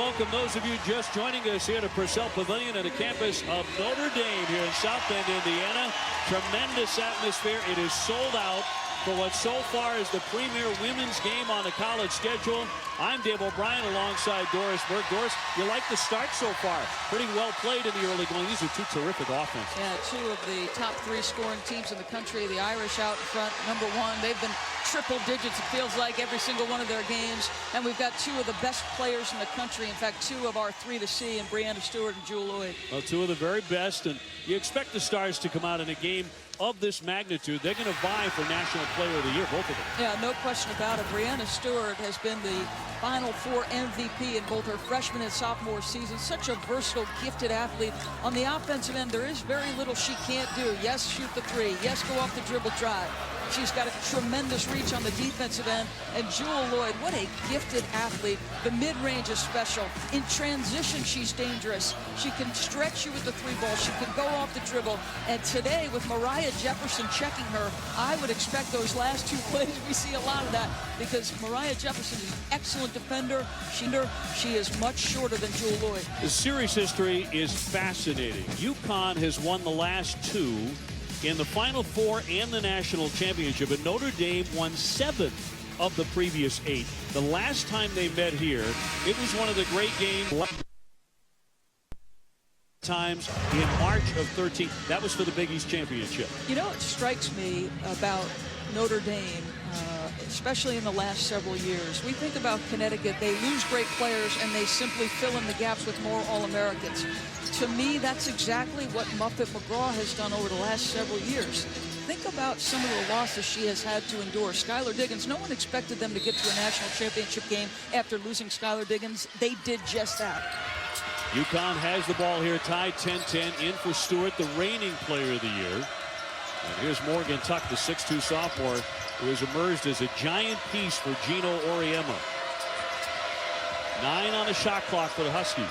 welcome those of you just joining us here to Purcell Pavilion at the campus of Notre Dame here in South Bend, Indiana. Tremendous atmosphere. It is sold out for what so far is the premier women's game on the college schedule. I'm Dave O'Brien alongside Doris Burke. Doris, you like the start so far? Pretty well played in the early going. These are two terrific offenses. Yeah, two of the top 3 scoring teams in the country. The Irish out in front, number 1. They've been triple digits, it feels like, every single one of their games. And we've got 2 of the best players in the country. In fact, 2 of our 3 to see, and Breanna Stewart and Jewell Loyd. Well, 2 of the very best, and you expect the Stars to come out in a game of this magnitude. They're going to vie for National Player of the Year, both of them. Yeah, no question about it. Breanna Stewart has been the Final Four MVP in both her freshman and sophomore season. Such a versatile, gifted athlete. On the offensive end, there is very little she can't do. Yes, shoot the 3. Yes, go off the dribble drive. She's got a tremendous reach on the defensive end. And Jewell Loyd, what a gifted athlete. The mid-range is special. In transition, she's dangerous. She can stretch you with the 3 ball. She can go off the dribble. And today, with Moriah Jefferson checking her, I would expect those last 2 plays, we see a lot of that, because Moriah Jefferson is an excellent defender. She is much shorter than Jewell Loyd. The series history is fascinating. UConn has won the last 2 in the Final Four and the national championship, and Notre Dame won 7 of the previous 8. The last time they met here, it was one of the great games times in March of 13. That was for the Big East championship. You know, it strikes me about Notre Dame, especially in the last several years. We think about Connecticut, they lose great players and they simply fill in the gaps with more All-Americans. To me, that's exactly what Muffet McGraw has done over the last several years. Think about some of the losses she has had to endure. Skylar Diggins, no one expected them to get to a national championship game after losing Skylar Diggins. They did just that. UConn has the ball here, tied 10-10, in for Stewart, the reigning player of the year. And here's Morgan Tuck, the 6'2 sophomore, who has emerged as a giant piece for Gino Auriemma. 9 on the shot clock for the Huskies.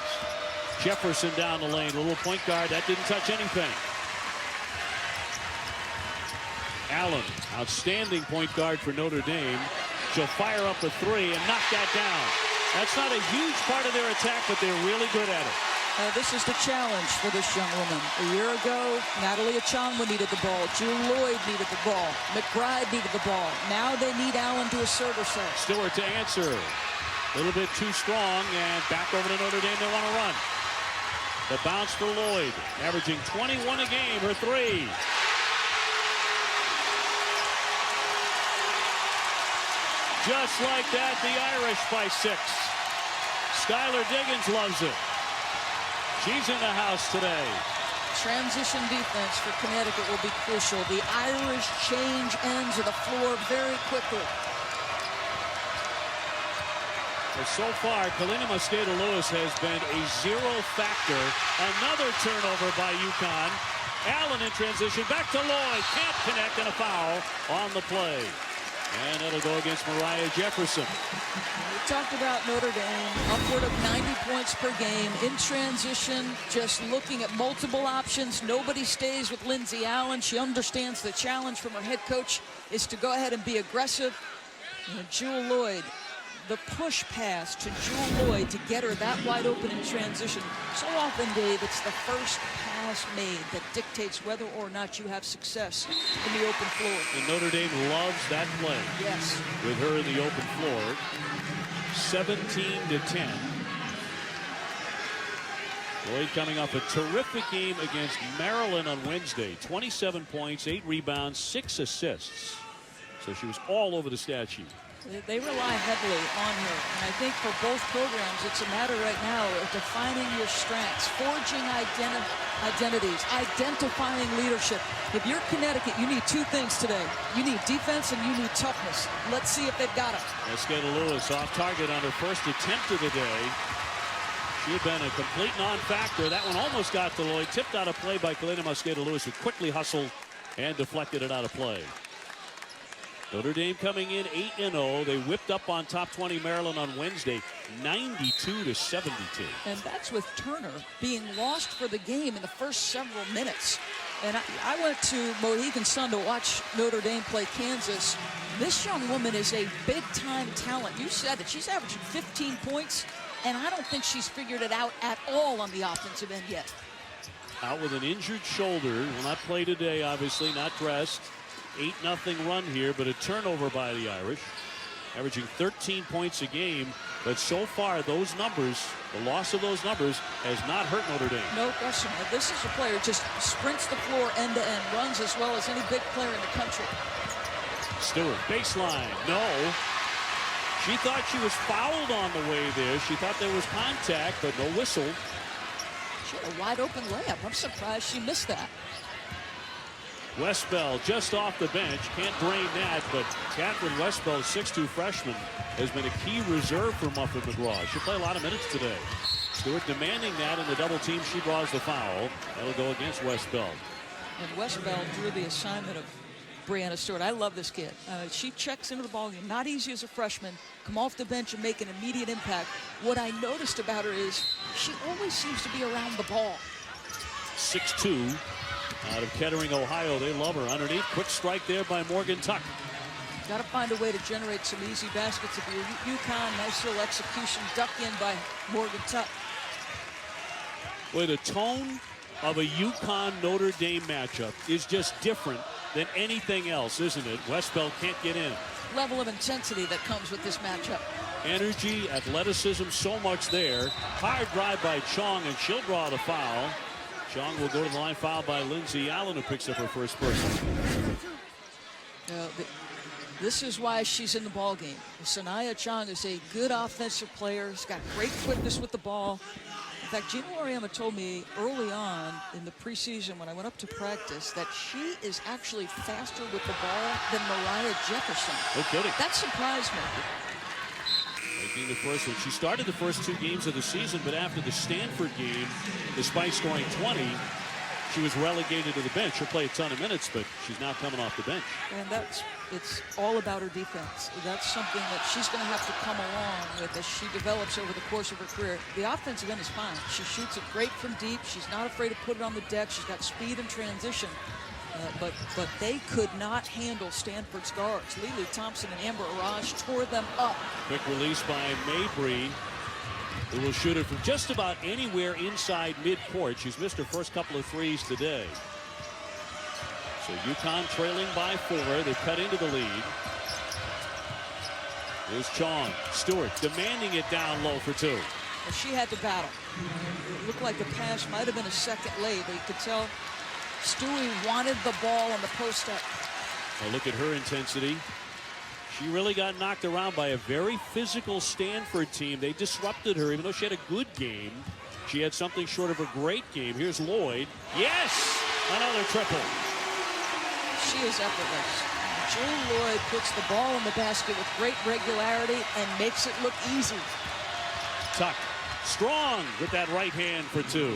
Jefferson down the lane, a little point guard, that didn't touch anything. Allen, outstanding point guard for Notre Dame. She'll fire up a 3 and knock that down. That's not a huge part of their attack, but they're really good at it. This is the challenge for this young woman. A year ago, Natalie Achonwa needed the ball. Jewell Loyd needed the ball. McBride needed the ball. Now they need Allen to assert herself. Stewart to answer. A little bit too strong, and back over to Notre Dame. They want to run. The bounce for Loyd, averaging 21 a game, her 3. Just like that, the Irish by 6. Skylar Diggins loves it. She's in the house today. Transition defense for Connecticut will be crucial. The Irish change ends of the floor very quickly. So far, Kalina Mosqueda-Lewis has been a 0 factor. Another turnover by UConn. Allen in transition, back to Loyd. Can't connect, and a foul on the play. And it'll go against Moriah Jefferson. We talked about Notre Dame, upward of 90 points per game. In transition, just looking at multiple options. Nobody stays with Lindsey Allen. She understands the challenge from her head coach is to go ahead and be aggressive. And Jewell Loyd, the push pass to Jewell Loyd to get her that wide open in transition. So often, Dave, it's the first pass made that dictates whether or not you have success in the open floor. And Notre Dame loves that play. Yes. With her in the open floor. 17-10. Loyd coming off a terrific game against Maryland on Wednesday. 27 points, 8 rebounds, 6 assists. So she was all over the stat sheet. They rely heavily on her, and I think for both programs, it's a matter right now of defining your strengths, forging identities, identifying leadership. If you're Connecticut, you need 2 things today. You need defense and you need toughness. Let's see if they've got it. Mosqueda-Lewis off target on her first attempt of the day. She had been a complete non-factor. That one almost got to Loyd. Tipped out of play by Kalina Mosqueda-Lewis, who quickly hustled and deflected it out of play. Notre Dame coming in 8-0. They whipped up on top 20 Maryland on Wednesday, 92-72. And that's with Turner being lost for the game in the first several minutes. And I went to Mohegan Sun to watch Notre Dame play Kansas. This young woman is a big-time talent. You said it. She's averaging 15 points and I don't think she's figured it out at all on the offensive end yet. Out with an injured shoulder. Will not play today, obviously, not dressed. 8-0 run here, but a turnover by the Irish. Averaging 13 points a game, but so far those numbers, the loss of those numbers, has not hurt Notre Dame. No question. This is a player who just sprints the floor end to end, runs as well as any big player in the country. Stewart, baseline, no. She thought she was fouled on the way there. She thought there was contact, but no whistle. She had a wide open layup. I'm surprised she missed that. Westbell just off the bench. Can't drain that, but Catherine Westbell, 6'2" freshman, has been a key reserve for Muffin McGraw. She'll play a lot of minutes today. Stewart demanding that in the double team. She draws the foul. That'll go against Westbell. And Westbell drew the assignment of Brianna Stewart. I love this kid. She checks into the ballgame. Not easy as a freshman. Come off the bench and make an immediate impact. What I noticed about her is she always seems to be around the ball. 6'2". Out of Kettering, Ohio. They love her. Underneath, quick strike there by Morgan Tuck. Got to find a way to generate some easy baskets. If you're UConn, nice little execution, duck in by Morgan Tuck. Well, the tone of a UConn Notre Dame matchup is just different than anything else, isn't it? Westbell can't get in. Level of intensity that comes with this matchup. Energy, athleticism, so much there. Hard drive by Chong, and she'll draw the foul. Chong will go to the line, fouled by Lindsay Allen, who picks up her first person. This is why she's in the ball game. Sanaya Chong is a good offensive player. She's got great quickness with the ball. In fact, Gina Loriama told me early on in the preseason when I went up to practice that she is actually faster with the ball than Mariah Jefferson. No kidding. That surprised me. Making the first one. She started the first 2 games of the season, but after the Stanford game, despite scoring 20, she was relegated to the bench. She'll play a ton of minutes, but she's now coming off the bench. And it's all about her defense. That's something that she's going to have to come along with as she develops over the course of her career. The offensive end is fine. She shoots it great from deep. She's not afraid to put it on the deck. She's got speed and transition. But they could not handle Stanford's guards. Lily Thompson and Amber Araj tore them up. Quick release by Mabry, who will shoot it from just about anywhere inside midcourt. She's missed her first couple of threes today. So UConn trailing by 4. They cut into the lead. Here's Chong. Stewart demanding it down low for 2. Well, she had to battle. It looked like the pass might have been a second late, but you could tell Stewie wanted the ball on the post up. Well, look at her intensity. She really got knocked around by a very physical Stanford team. They disrupted her, even though she had a good game. She had something short of a great game. Here's Lloyd. Yes! Another triple. She is effortless. Jewel Lloyd puts the ball in the basket with great regularity and makes it look easy. Tuck. Strong with that right hand for 2.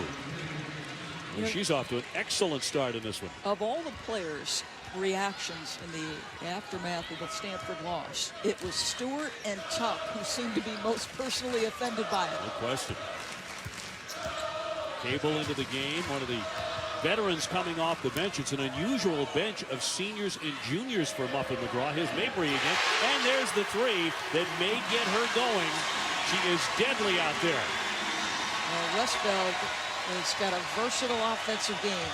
And she's off to an excellent start in this one. Of all the players' reactions in the aftermath of the Stanford loss, it was Stewart and Tuck who seemed to be most personally offended by it. No question. Cable into the game, one of the veterans coming off the bench. It's an unusual bench of seniors and juniors for Muffin McGraw. Here's Mabry again, and there's the 3 that may get her going. She is deadly out there. Westbell has got a versatile offensive game.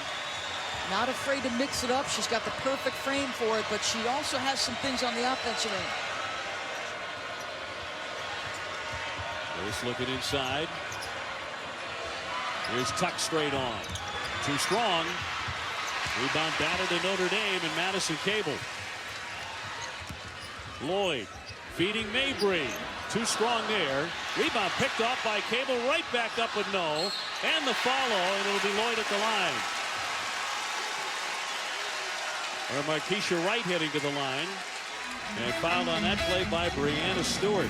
Not afraid to mix it up. She's got the perfect frame for it, but she also has some things on the offensive end. First looking inside. Here's Tuck straight on. Too strong. Rebound batted to Notre Dame and Madison Cable. Lloyd feeding Mabry. Too strong there. Rebound picked off by Cable. Right back up with no. And the follow, and it'll be Lloyd at the line. Or Markeisha Wright heading to the line. And fouled on that play by Brianna Stewart.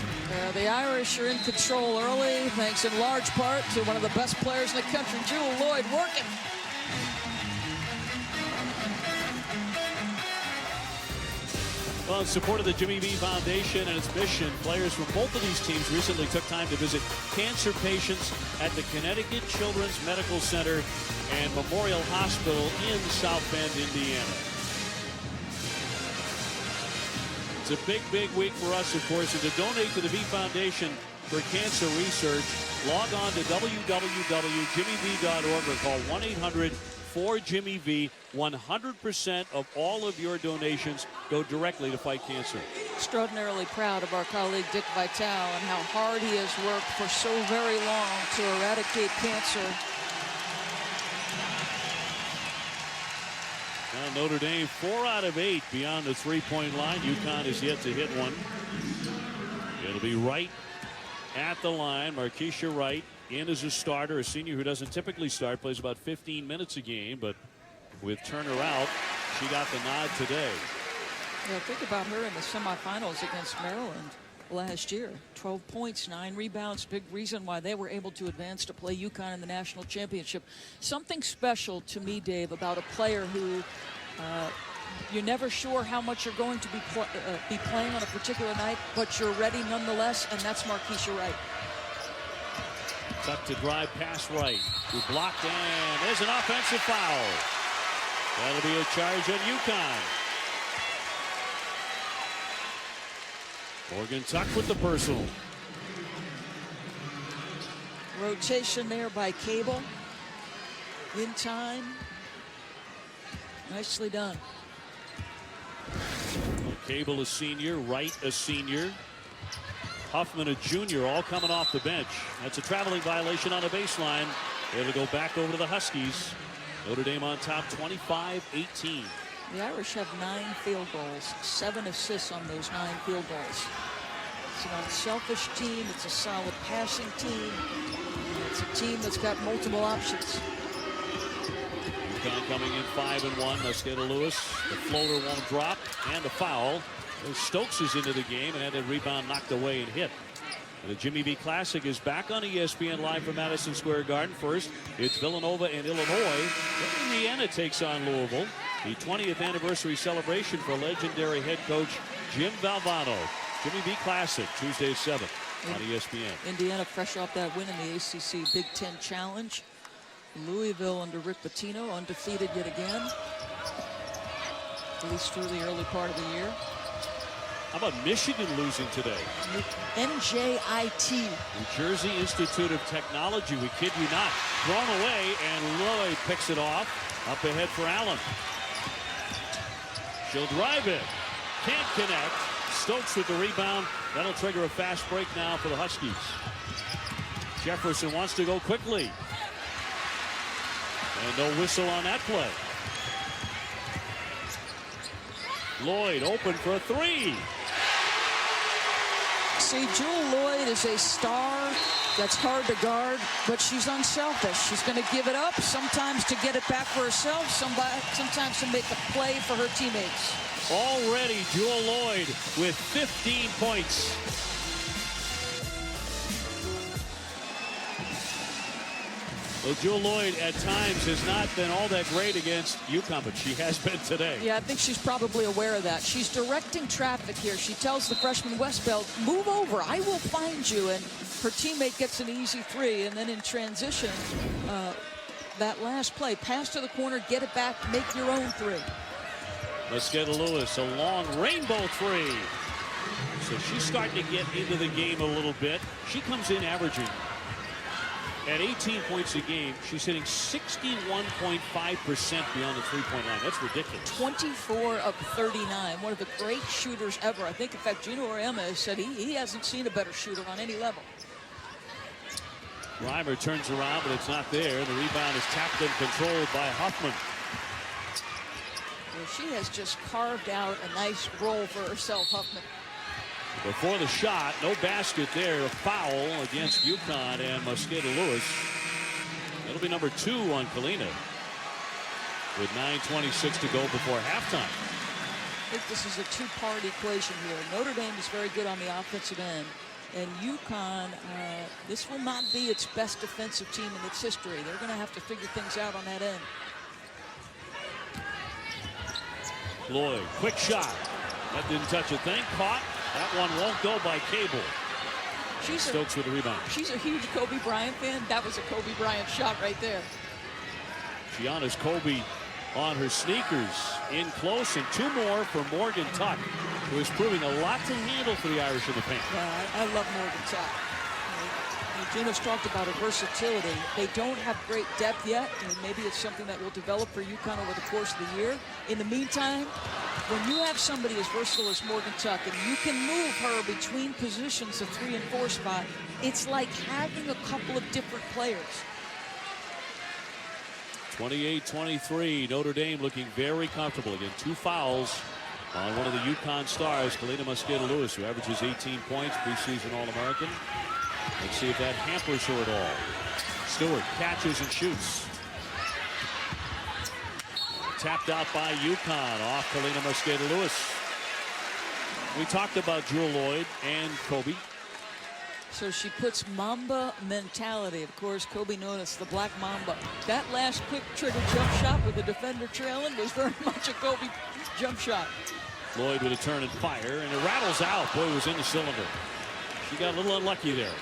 The Irish are in control early, thanks in large part to one of the best players in the country, Jewel Lloyd, working. Well, in support of the Jimmy V Foundation and its mission, players from both of these teams recently took time to visit cancer patients at the Connecticut Children's Medical Center and Memorial Hospital in South Bend, Indiana. It's a big, big week for us, of course, and to donate to the V Foundation, for cancer research, log on to www.jimmyv.org or call 1-800-4JIMMY-V. 100% of all of your donations go directly to fight cancer. Extraordinarily proud of our colleague Dick Vitale and how hard he has worked for so very long to eradicate cancer. Now Notre Dame 4 out of 8 beyond the three-point line. UConn is yet to hit one. It'll be Wright at the line. Markeisha Wright in as a starter, a senior who doesn't typically start, plays about 15 minutes a game, but with Turner out, she got the nod today. Yeah, think about her in the semifinals against Maryland last year. 12 points, 9 rebounds, big reason why they were able to advance to play UConn in the national championship. Something special to me, Dave, about a player who you're never sure how much you're going to be playing on a particular night, but you're ready nonetheless, and that's Markeisha Wright. Tuck to drive past Wright, who blocked, and there's an offensive foul. That'll be a charge on UConn. Morgan Tuck with the personal. Rotation there by Cable. In time. Nicely done. Cable a senior, Wright a senior, Huffman a junior, all coming off the bench. That's a traveling violation on the baseline. It'll go back over to the Huskies. Notre Dame on top 25-18. The Irish have 9 field goals, 7 assists on those 9 field goals. It's an unselfish team. It's a solid passing team. It's a team that's got multiple options. UConn coming in 5-1. Mosqueda Lewis. The floater won't drop, and a foul. Stokes is into the game and had a rebound knocked away and hit. The Jimmy V Classic is back on ESPN Live from Madison Square Garden. First, it's Villanova and Illinois. Then Indiana takes on Louisville. The 20th anniversary celebration for legendary head coach Jim Valvano. Jimmy V Classic, Tuesday at 7 on ESPN. Indiana fresh off that win in the ACC Big Ten Challenge. Louisville under Rick Pitino, undefeated yet again, at least through the early part of the year. How about Michigan losing today? NJIT. New Jersey Institute of Technology, we kid you not. Thrown away, and Lloyd picks it off. Up ahead for Allen. She'll drive it. Can't connect. Stokes with the rebound. That'll trigger a fast break now for the Huskies. Jefferson wants to go quickly. And no whistle on that play. Lloyd open for a 3. See, Jewell Loyd is a star that's hard to guard, but she's unselfish. She's going to give it up, sometimes to get it back for herself, sometimes to make a play for her teammates. Already Jewell Loyd with 15 points. Well, Jewell Loyd at times has not been all that great against UConn, but she has been today. Yeah, I think she's probably aware of that. She's directing traffic here. She tells the freshman Westbeld, move over, I will find you. And her teammate gets an easy 3. And then in transition, that last play, pass to the corner, get it back, make your own 3. Mosqueda Lewis, a long rainbow 3. So she's starting to get into the game a little bit. She comes in averaging at 18 points a game. She's hitting 61.5% beyond the three-point line. That's ridiculous. 24 of 39. One of the great shooters ever. I think, in fact, Gino Auriemma has said he hasn't seen a better shooter on any level. Reimer turns around, but it's not there. The rebound is tapped and controlled by Huffman. Well, she has just carved out a nice role for herself, Huffman. Before the shot, no basket there. A foul against UConn and Mosqueda Lewis. That'll be number 2 on Kalina with 9:26 to go before halftime. I think this is a 2-part equation here. Notre Dame is very good on the offensive end. And UConn, this will not be its best defensive team in its history. They're going to have to figure things out on that end. Lloyd, quick shot. That didn't touch a thing. Caught. That one won't go by Cable. Stokes with the rebound. She's a huge Kobe Bryant fan. That was a Kobe Bryant shot right there. Giannis Kobe on her sneakers. In close, and 2 more for Morgan Tuck, who is proving a lot to handle for the Irish in the paint. Yeah, I love Morgan Tuck. Gino's talked about a versatility. They don't have great depth yet, and maybe it's something that will develop for UConn over the course of the year. In the meantime, when you have somebody as versatile as Morgan Tuck, and you can move her between positions, the 3 and 4 spot, it's like having a couple of different players. 28-23, Notre Dame looking very comfortable. Again, 2 fouls on one of the UConn stars, Kalina Mosqueda-Lewis, who averages 18 points, preseason All-American. Let's see if that hampers her at all. Stewart catches and shoots. Tapped out by UConn off Kalina Mosqueda-Lewis. We talked about Jewell Loyd and Kobe. So she puts Mamba mentality. Of course, Kobe noticed the Black Mamba. That last quick trigger jump shot with the defender trailing was very much a Kobe jump shot. Loyd with a turn and fire, and it rattles out. Boy, it was in the cylinder. She got a little unlucky there.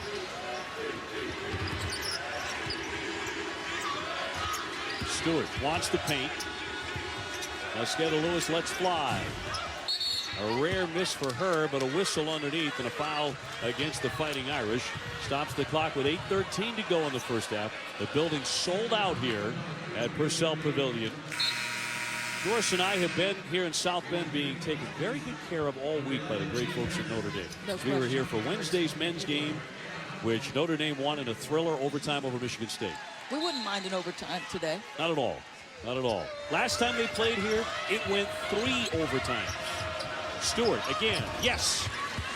Stewart wants to paint. Mosqueda-Lewis lets fly. A rare miss for her, but a whistle underneath and a foul against the Fighting Irish. Stops the clock with 8:13 to go in the first half. The building sold out here at Purcell Pavilion. Doris and I have been here in South Bend being taken very good care of all week by the great folks at Notre Dame. We were here for Wednesday's men's game, which Notre Dame won in a thriller overtime over Michigan State. We wouldn't mind an overtime today. Not at all. Not at all. Last time they played here, it went 3 overtimes. Stewart again. Yes.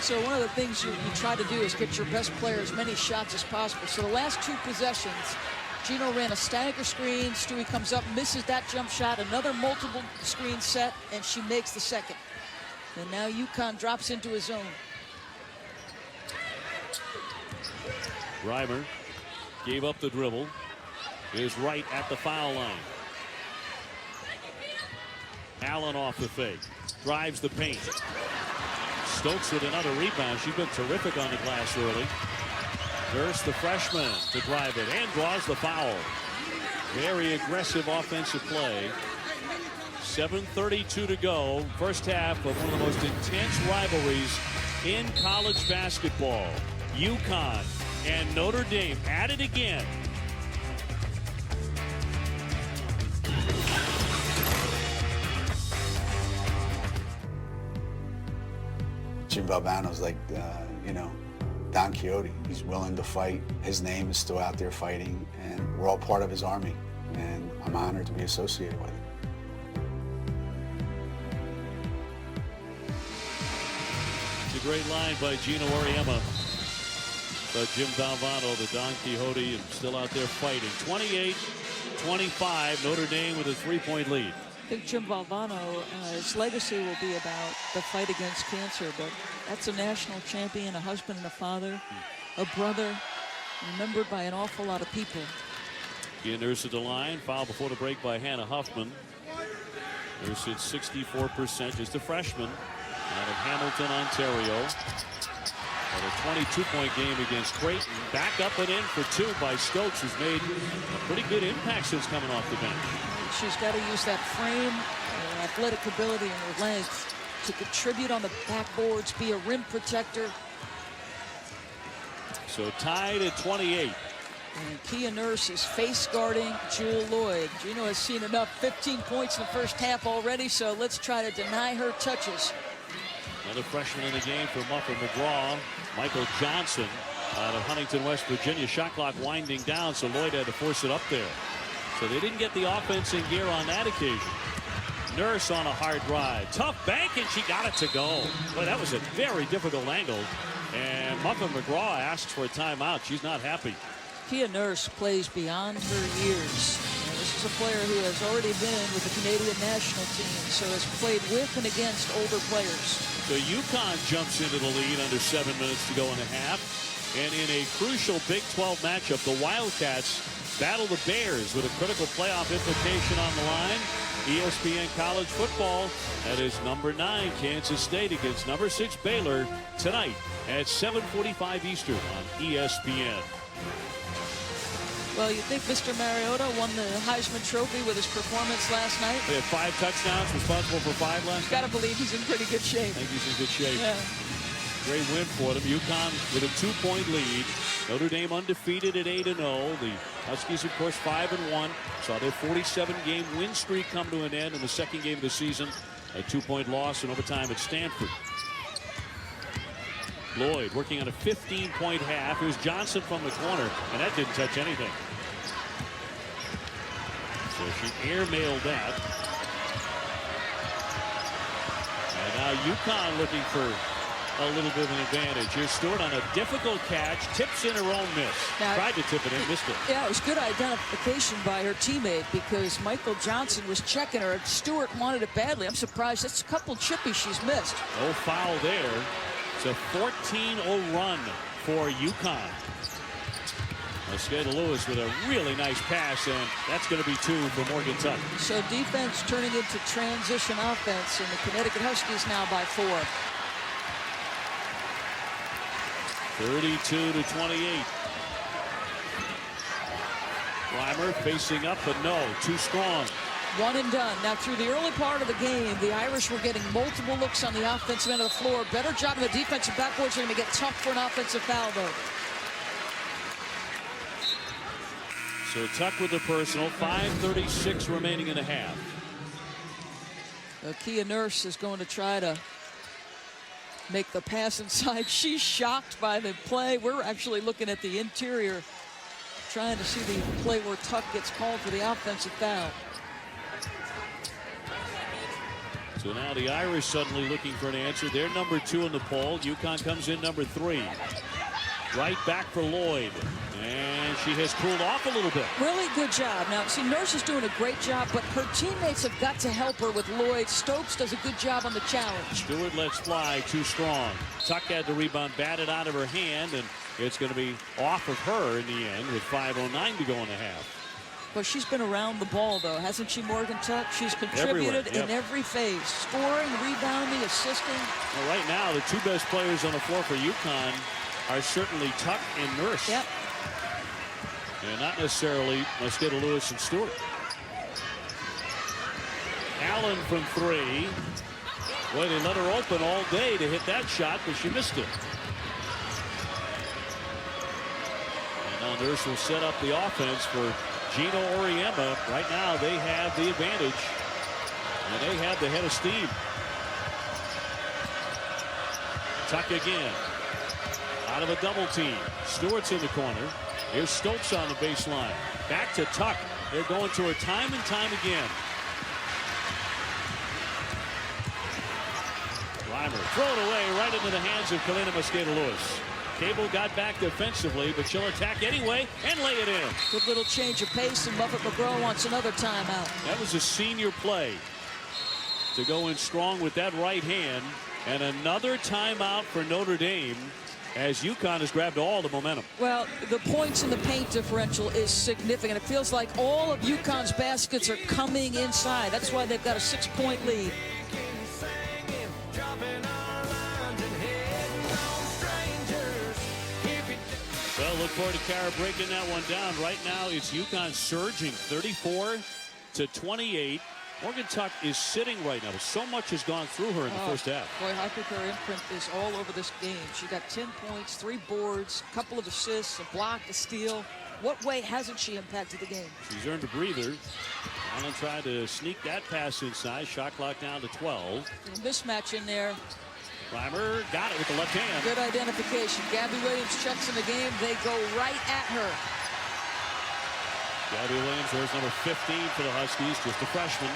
So one of the things you try to do is get your best player as many shots as possible. So the last 2 possessions, Gino ran a stagger screen. Stewie comes up, misses that jump shot. Another multiple screen set, and she makes the second. And now UConn drops into a zone. Reimer gave up the dribble. Is right at the foul line. Allen off the fake. Drives the paint. Stokes with another rebound. She's been terrific on the glass early. Nurse, the freshman, to drive it and draws the foul. Very aggressive offensive play. 7:32 to go. First half of one of the most intense rivalries in college basketball. UConn and Notre Dame at it again. Jim Valvano's like, you know, Don Quixote. He's willing to fight. His name is still out there fighting, and we're all part of his army. And I'm honored to be associated with it. It's a great line by Gino Auriemma. But Jim Valvano, the Don Quixote, and still out there fighting. 28-25, Notre Dame with a 3-point lead. I think Jim Valvano, his legacy will be about the fight against cancer, but that's a national champion, a husband and a father, a brother, remembered by an awful lot of people. Ian Nurse at the line, foul before the break by Hannah Huffman. Nurse hit 64%, just a freshman out of Hamilton, Ontario. Had a 22-point game against Creighton. Back up and in for 2 by Stokes, who's made a pretty good impact since coming off the bench. She's got to use that frame, her athletic ability, and her length to contribute on the backboards, be a rim protector. So tied at 28. And Kia Nurse is face guarding Jewell Loyd. Gino has seen enough, 15 points in the first half already, so let's try to deny her touches. Another freshman in the game for Muffin McGraw. Michael Johnson out of Huntington, West Virginia. Shot clock winding down, so Loyd had to force it up there. So they didn't get the offense in gear on that occasion. Nurse on a hard drive. Tough bank, and she got it to go. Boy, that was a very difficult angle. And Muffin McGraw asks for a timeout. She's not happy. Kia Nurse plays beyond her years. And this is a player who has already been with the Canadian national team, so has played with and against older players. So UConn jumps into the lead under 7 minutes to go in the half. And in a crucial Big 12 matchup, the Wildcats battle the Bears with a critical playoff implication on the line. ESPN College Football. That is number 9 Kansas State against number 6 Baylor tonight at 7:45 Eastern on ESPN. Well, you think Mr. Mariota won the Heisman Trophy with his performance last night? They had 5 touchdowns, responsible for 5 last night. Got to believe he's in pretty good shape. I think he's in good shape. Yeah. Great win for them. UConn with a 2-point lead. Notre Dame undefeated at 8-0. The Huskies, of course, 5-1. Saw their 47-game win streak come to an end in the second game of the season. A 2-point loss in overtime at Stanford. Lloyd working on a 15-point half. Here's Johnson from the corner, and that didn't touch anything. So she airmailed that. And now UConn looking for a little bit of an advantage. Here's Stewart on a difficult catch, tips in her own miss. Now, tried to tip it in, missed it. Yeah, it was good identification by her teammate because Michael Johnson was checking her. Stewart wanted it badly. I'm surprised. That's a couple chippies she's missed. No foul there. It's a 14-0 run for UConn. Mosqueda Lewis with a really nice pass, and that's going to be 2 for Morgan Tuck. So defense turning into transition offense, and the Connecticut Huskies now by 4. 32-28. Reimer facing up, but no, too strong. One and done. Now, through the early part of the game, the Irish were getting multiple looks on the offensive end of the floor. Better job on the defensive backboards. Are going to get tough for an offensive foul, though. So Tuck with the personal. 5:36 remaining in the half. Kia Nurse is going to try to make the pass inside. She's shocked by the play. We're actually looking at the interior, trying to see the play where Tuck gets called for the offensive foul. So now the Irish suddenly looking for an answer. They're number 2 in the poll. UConn comes in number 3. Right back for Lloyd. And she has cooled off a little bit. Really good job. Now, see, Nurse is doing a great job, but her teammates have got to help her with Lloyd. Stokes does a good job on the challenge. Stewart lets fly, too strong. Tuck had the rebound batted out of her hand, and it's going to be off of her in the end with 5:09 to go in the half. But she's been around the ball, though, hasn't she, Morgan Tuck? She's contributed in every phase. Scoring, rebounding, assisting. Well, right now, the 2 best players on the floor for UConn are certainly Tuck and Nurse. Yep. And not necessarily Mosqueda Lewis and Stewart. Allen from 3. Boy, they let her open all day to hit that shot, but she missed it. And now Nurse will set up the offense for Gino Auriemma. Right now, they have the advantage, and they have the head of steam. Tuck again. Out of a double team. Stewart's in the corner. Here's Stokes on the baseline. Back to Tuck. They're going to her time and time again. Reimer throw it away right into the hands of Kalina Mosqueda Lewis. Cable got back defensively, but she'll attack anyway and lay it in. Good little change of pace, and Muffet McGraw wants another timeout. That was a senior play to go in strong with that right hand, and another timeout for Notre Dame as UConn has grabbed all the momentum. Well, the points in the paint differential is significant. It feels like all of UConn's baskets are coming inside. That's why they've got a 6-point lead. Well, look forward to Kara breaking that one down. Right now, it's UConn surging 34-28. Morgan Tuck is sitting right now. So much has gone through her in the first half. Boy, I think her imprint is all over this game. She got 10 points, 3 boards, a couple of assists, a block, a steal. What way hasn't she impacted the game? She's earned a breather. Allen tried to sneak that pass inside. Shot clock down to 12. A mismatch in there. Reimer got it with the left hand. Good identification. Gabby Williams checks in the game. They go right at her. Gabby Williams wears number 15 for the Huskies, just a freshman.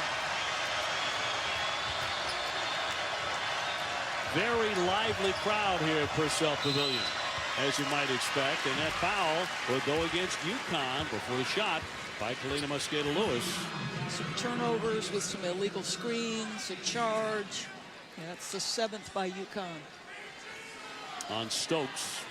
Very lively crowd here at Purcell Pavilion, as you might expect. And that foul will go against UConn before the shot by Kalina Mosqueda Lewis. Some turnovers with some illegal screens, a charge. Yeah, that's the 7th by UConn. On Stokes.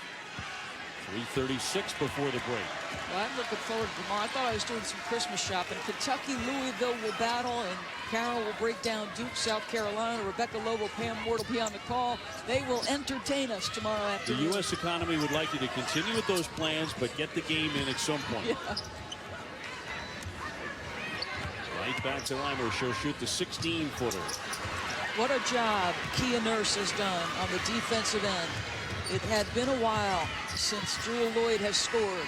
3:36 before the break. Well, I'm looking forward to tomorrow. I thought I was doing some Christmas shopping. Kentucky, Louisville will battle, and Carroll will break down Duke, South Carolina. Rebecca Lobo, Pam Ward will be on the call. They will entertain us tomorrow afternoon. The U.S. economy would like you to continue with those plans, but get the game in at some point. Yeah. Right back to Reimer. She'll shoot the 16-footer. What a job Kia Nurse has done on the defensive end. It had been a while since Jewell Loyd has scored.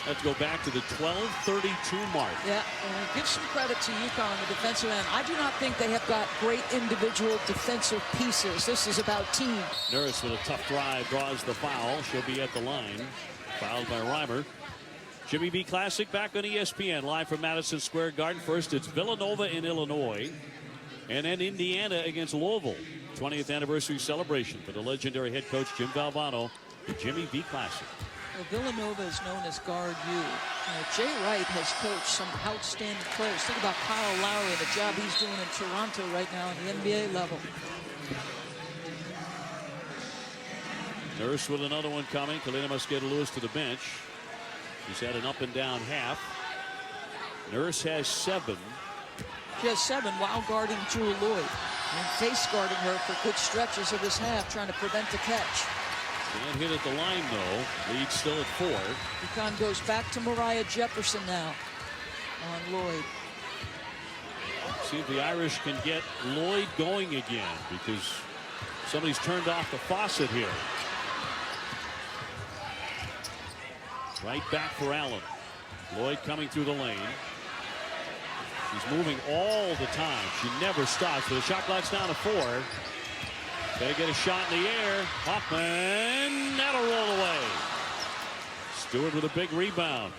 Let's go back to the 12:32 mark. Yeah, and give some credit to UConn on the defensive end. I do not think they have got great individual defensive pieces. This is about team. Nurse with a tough drive draws the foul. She'll be at the line. Fouled by Reimer. Jimmy V Classic back on ESPN, live from Madison Square Garden. First, it's Villanova in Illinois, and then Indiana against Louisville. 20th anniversary celebration for the legendary head coach Jim Valvano. The Jimmy V Classic. Well, Villanova is known as Guard U. Jay Wright has coached some outstanding players. Think about Kyle Lowry and the job he's doing in Toronto right now at the NBA level. Nurse with another one coming. Kalina Mosqueda-Lewis to the bench. He's had an up and down half. Nurse has 7. She has 7 while guarding Jewell Loyd and face guarding her for good stretches of this half, trying to prevent the catch. Can't hit at the line, though. Lead still at 4. UConn goes back to Mariah Jefferson now on Loyd. See if the Irish can get Loyd going again, because somebody's turned off the faucet here. Right back for Allen. Loyd coming through the lane. She's moving all the time. She never stops. But the shot clock's down to 4. Got to get a shot in the air. Hoffman, that'll roll away. Stewart with a big rebound.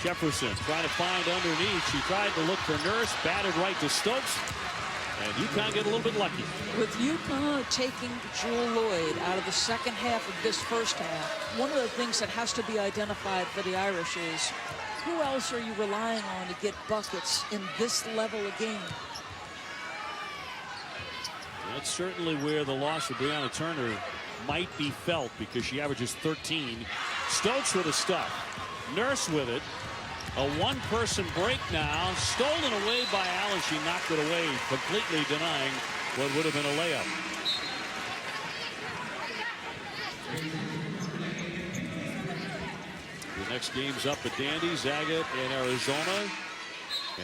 Jefferson trying to find underneath. She tried to look for Nurse, batted right to Stokes. And UConn get a little bit lucky. With UConn taking Jewell Loyd out of the second half of this first half, one of the things that has to be identified for the Irish is, who else are you relying on to get buckets in this level of game? That's certainly where the loss of Brianna Turner might be felt, because she averages 13. Stokes with a stuff. Nurse with it. A one-person break now. Stolen away by Allen. She knocked it away, completely denying what would have been a layup. The next game's up at Dandy, Zagat in Arizona.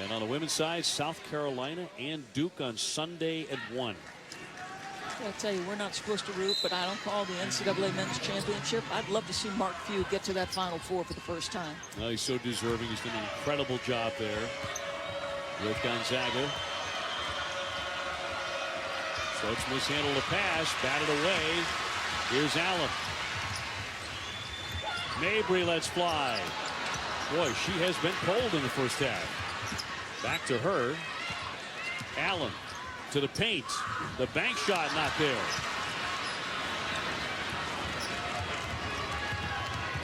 And on the women's side, South Carolina and Duke on Sunday at 1. I'll tell you, we're not supposed to root, but I don't call the NCAA Men's Championship. I'd love to see Mark Few get to that Final Four for the first time. Well, he's so deserving. He's done an incredible job there with Gonzaga. Stokes mishandled a pass, batted away. Here's Allen. Mabry lets fly. Boy, she has been cold in the first half. Back to her. Allen to the paint. The bank shot not there.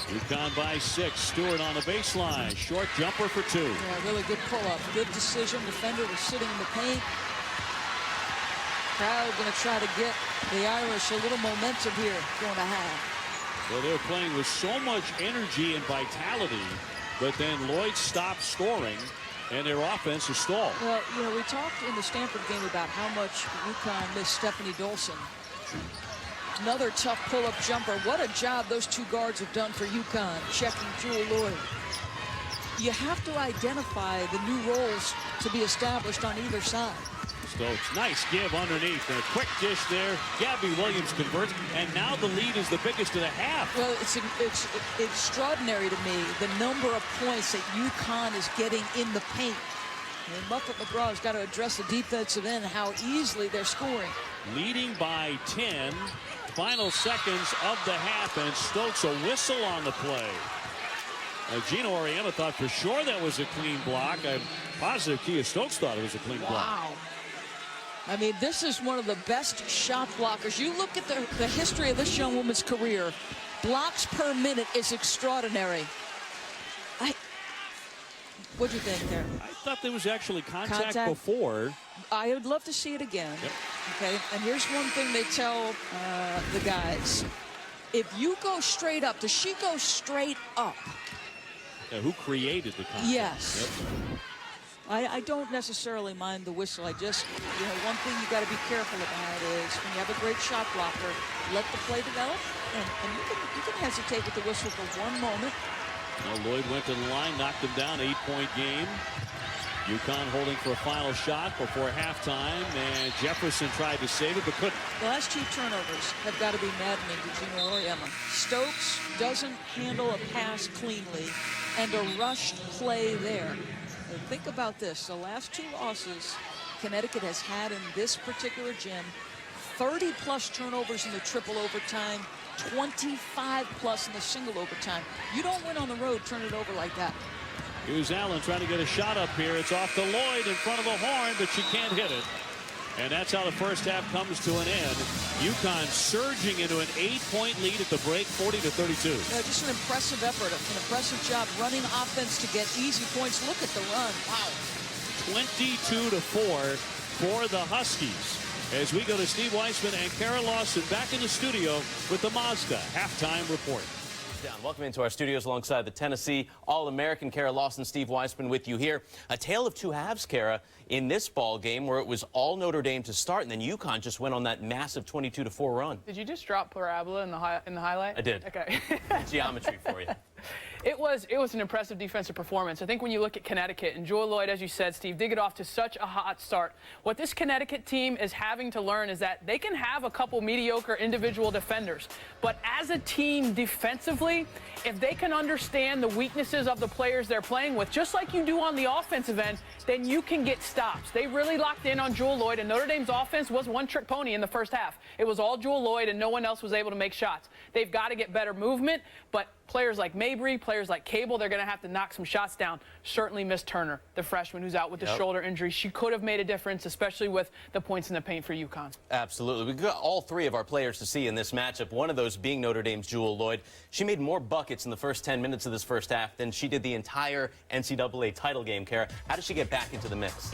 UConn by 6. Stewart on the baseline. Short jumper for 2. Yeah, really good pull-up. Good decision. Defender was sitting in the paint. Crowd going to try to get the Irish a little momentum here going to half. Well, they're playing with so much energy and vitality, but then Loyd stopped scoring, and their offense is stalled. Well, you know, we talked in the Stanford game about how much UConn missed Stephanie Dolson. Another tough pull-up jumper. What a job those two guards have done for UConn, checking Jewell Loyd. You have to identify the new roles to be established on either side. Stokes, nice give underneath, and a quick dish there. Gabby Williams converts, and now the lead is the biggest of the half. Well, it's extraordinary to me, the number of points that UConn is getting in the paint. And Muffet McGraw has got to address the defensive end, how easily they're scoring. Leading by 10, final seconds of the half, and Stokes a whistle on the play. Gino Auriemma thought for sure that was a clean block. I'm positive Kia Stokes thought it was a clean block. Wow. I mean, this is one of the best shot blockers. You look at the history of this young woman's career. Blocks per minute is extraordinary. What'd you think there? I thought there was actually contact before. I would love to see it again. Yep. Okay, and here's one thing they tell the guys. If you go straight up, does she go straight up? Yeah, who created the contact? Yes. Yep. I don't necessarily mind the whistle. I just, you know, one thing you got to be careful about is when you have a great shot blocker, let the play develop, and you can hesitate with the whistle for one moment. Well, Loyd went to the line, knocked him down, 8-point game. UConn holding for a final shot before halftime, and Jefferson tried to save it but couldn't. The last 2 turnovers have got to be maddening to Gino Auriemma. Stokes doesn't handle a pass cleanly, and a rushed play there. And think about this. The last 2 losses Connecticut has had in this particular gym, 30-plus turnovers in the triple overtime, 25-plus in the single overtime. You don't win on the road, turn it over like that. Here's Allen trying to get a shot up here. It's off to Lloyd in front of the horn, but she can't hit it. And that's how the first half comes to an end. UConn surging into an 8-point lead at the break, 40-32. Just an impressive effort, an impressive job running offense to get easy points. Look at the run. Wow. 22-4 for the Huskies. As we go to Steve Weissman and Kara Lawson back in the studio with the Mazda halftime report. Welcome into our studios alongside the Tennessee All-American Kara Lawson, Steve Weissman with you here. A tale of 2 halves, Kara, in this ball game where it was all Notre Dame to start, and then UConn just went on that massive 22-4 run. Did you just drop parabola in the highlight? I did. Okay. Geometry for you. It was an impressive defensive performance. I think when you look at Connecticut, and Jewell Loyd, as you said, Steve, did get off to such a hot start. What this Connecticut team is having to learn is that they can have a couple mediocre individual defenders, but as a team defensively, if they can understand the weaknesses of the players they're playing with, just like you do on the offensive end, then you can get stops. They really locked in on Jewell Loyd, and Notre Dame's offense was one-trick pony in the first half. It was all Jewell Loyd, and no one else was able to make shots. They've got to get better movement, but players like Mabry, players like Cable, they're going to have to knock some shots down. Certainly Miss Turner, the freshman who's out with the shoulder injury. She could have made a difference, especially with the points in the paint for UConn. Absolutely. We've got all 3 of our players to see in this matchup, one of those being Notre Dame's Jewell Loyd. She made more buckets in the first 10 minutes of this first half than she did the entire NCAA title game, Kara. How does she get back into the mix?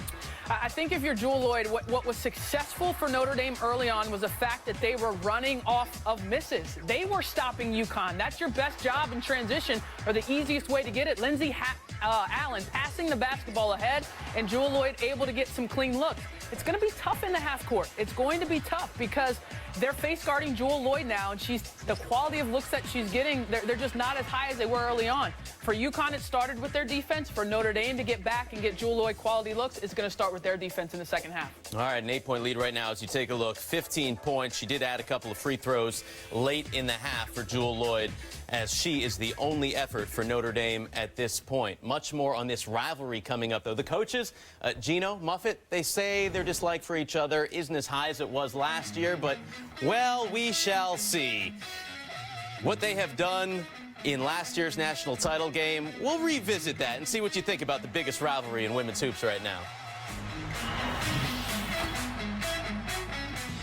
I think if you're Jewell Loyd, what was successful for Notre Dame early on was the fact that they were running off of misses. They were stopping UConn. That's your best job in transition, or the easiest way to get it. Lindsey Allen passing the basketball ahead, and Jewell Loyd able to get some clean looks. It's going to be tough in the half court. It's going to be tough because they're face guarding Jewell Loyd now, and the quality of looks that she's getting, they're just not as high as they were early on. For UConn, it started with their defense. For Notre Dame to get back and get Jewell Loyd quality looks, it's going to start with their defense in the second half. All right, an 8-point lead right now as you take a look. 15 points. She did add a couple of free throws late in the half for Jewell Loyd, as she is the only effort for Notre Dame at this point. Much more on this rivalry coming up, though. The coaches, Gino, Muffet, they say their dislike for each other isn't as high as it was last year, but, well, we shall see. What they have done in last year's national title game, we'll revisit that and see what you think about the biggest rivalry in women's hoops right now.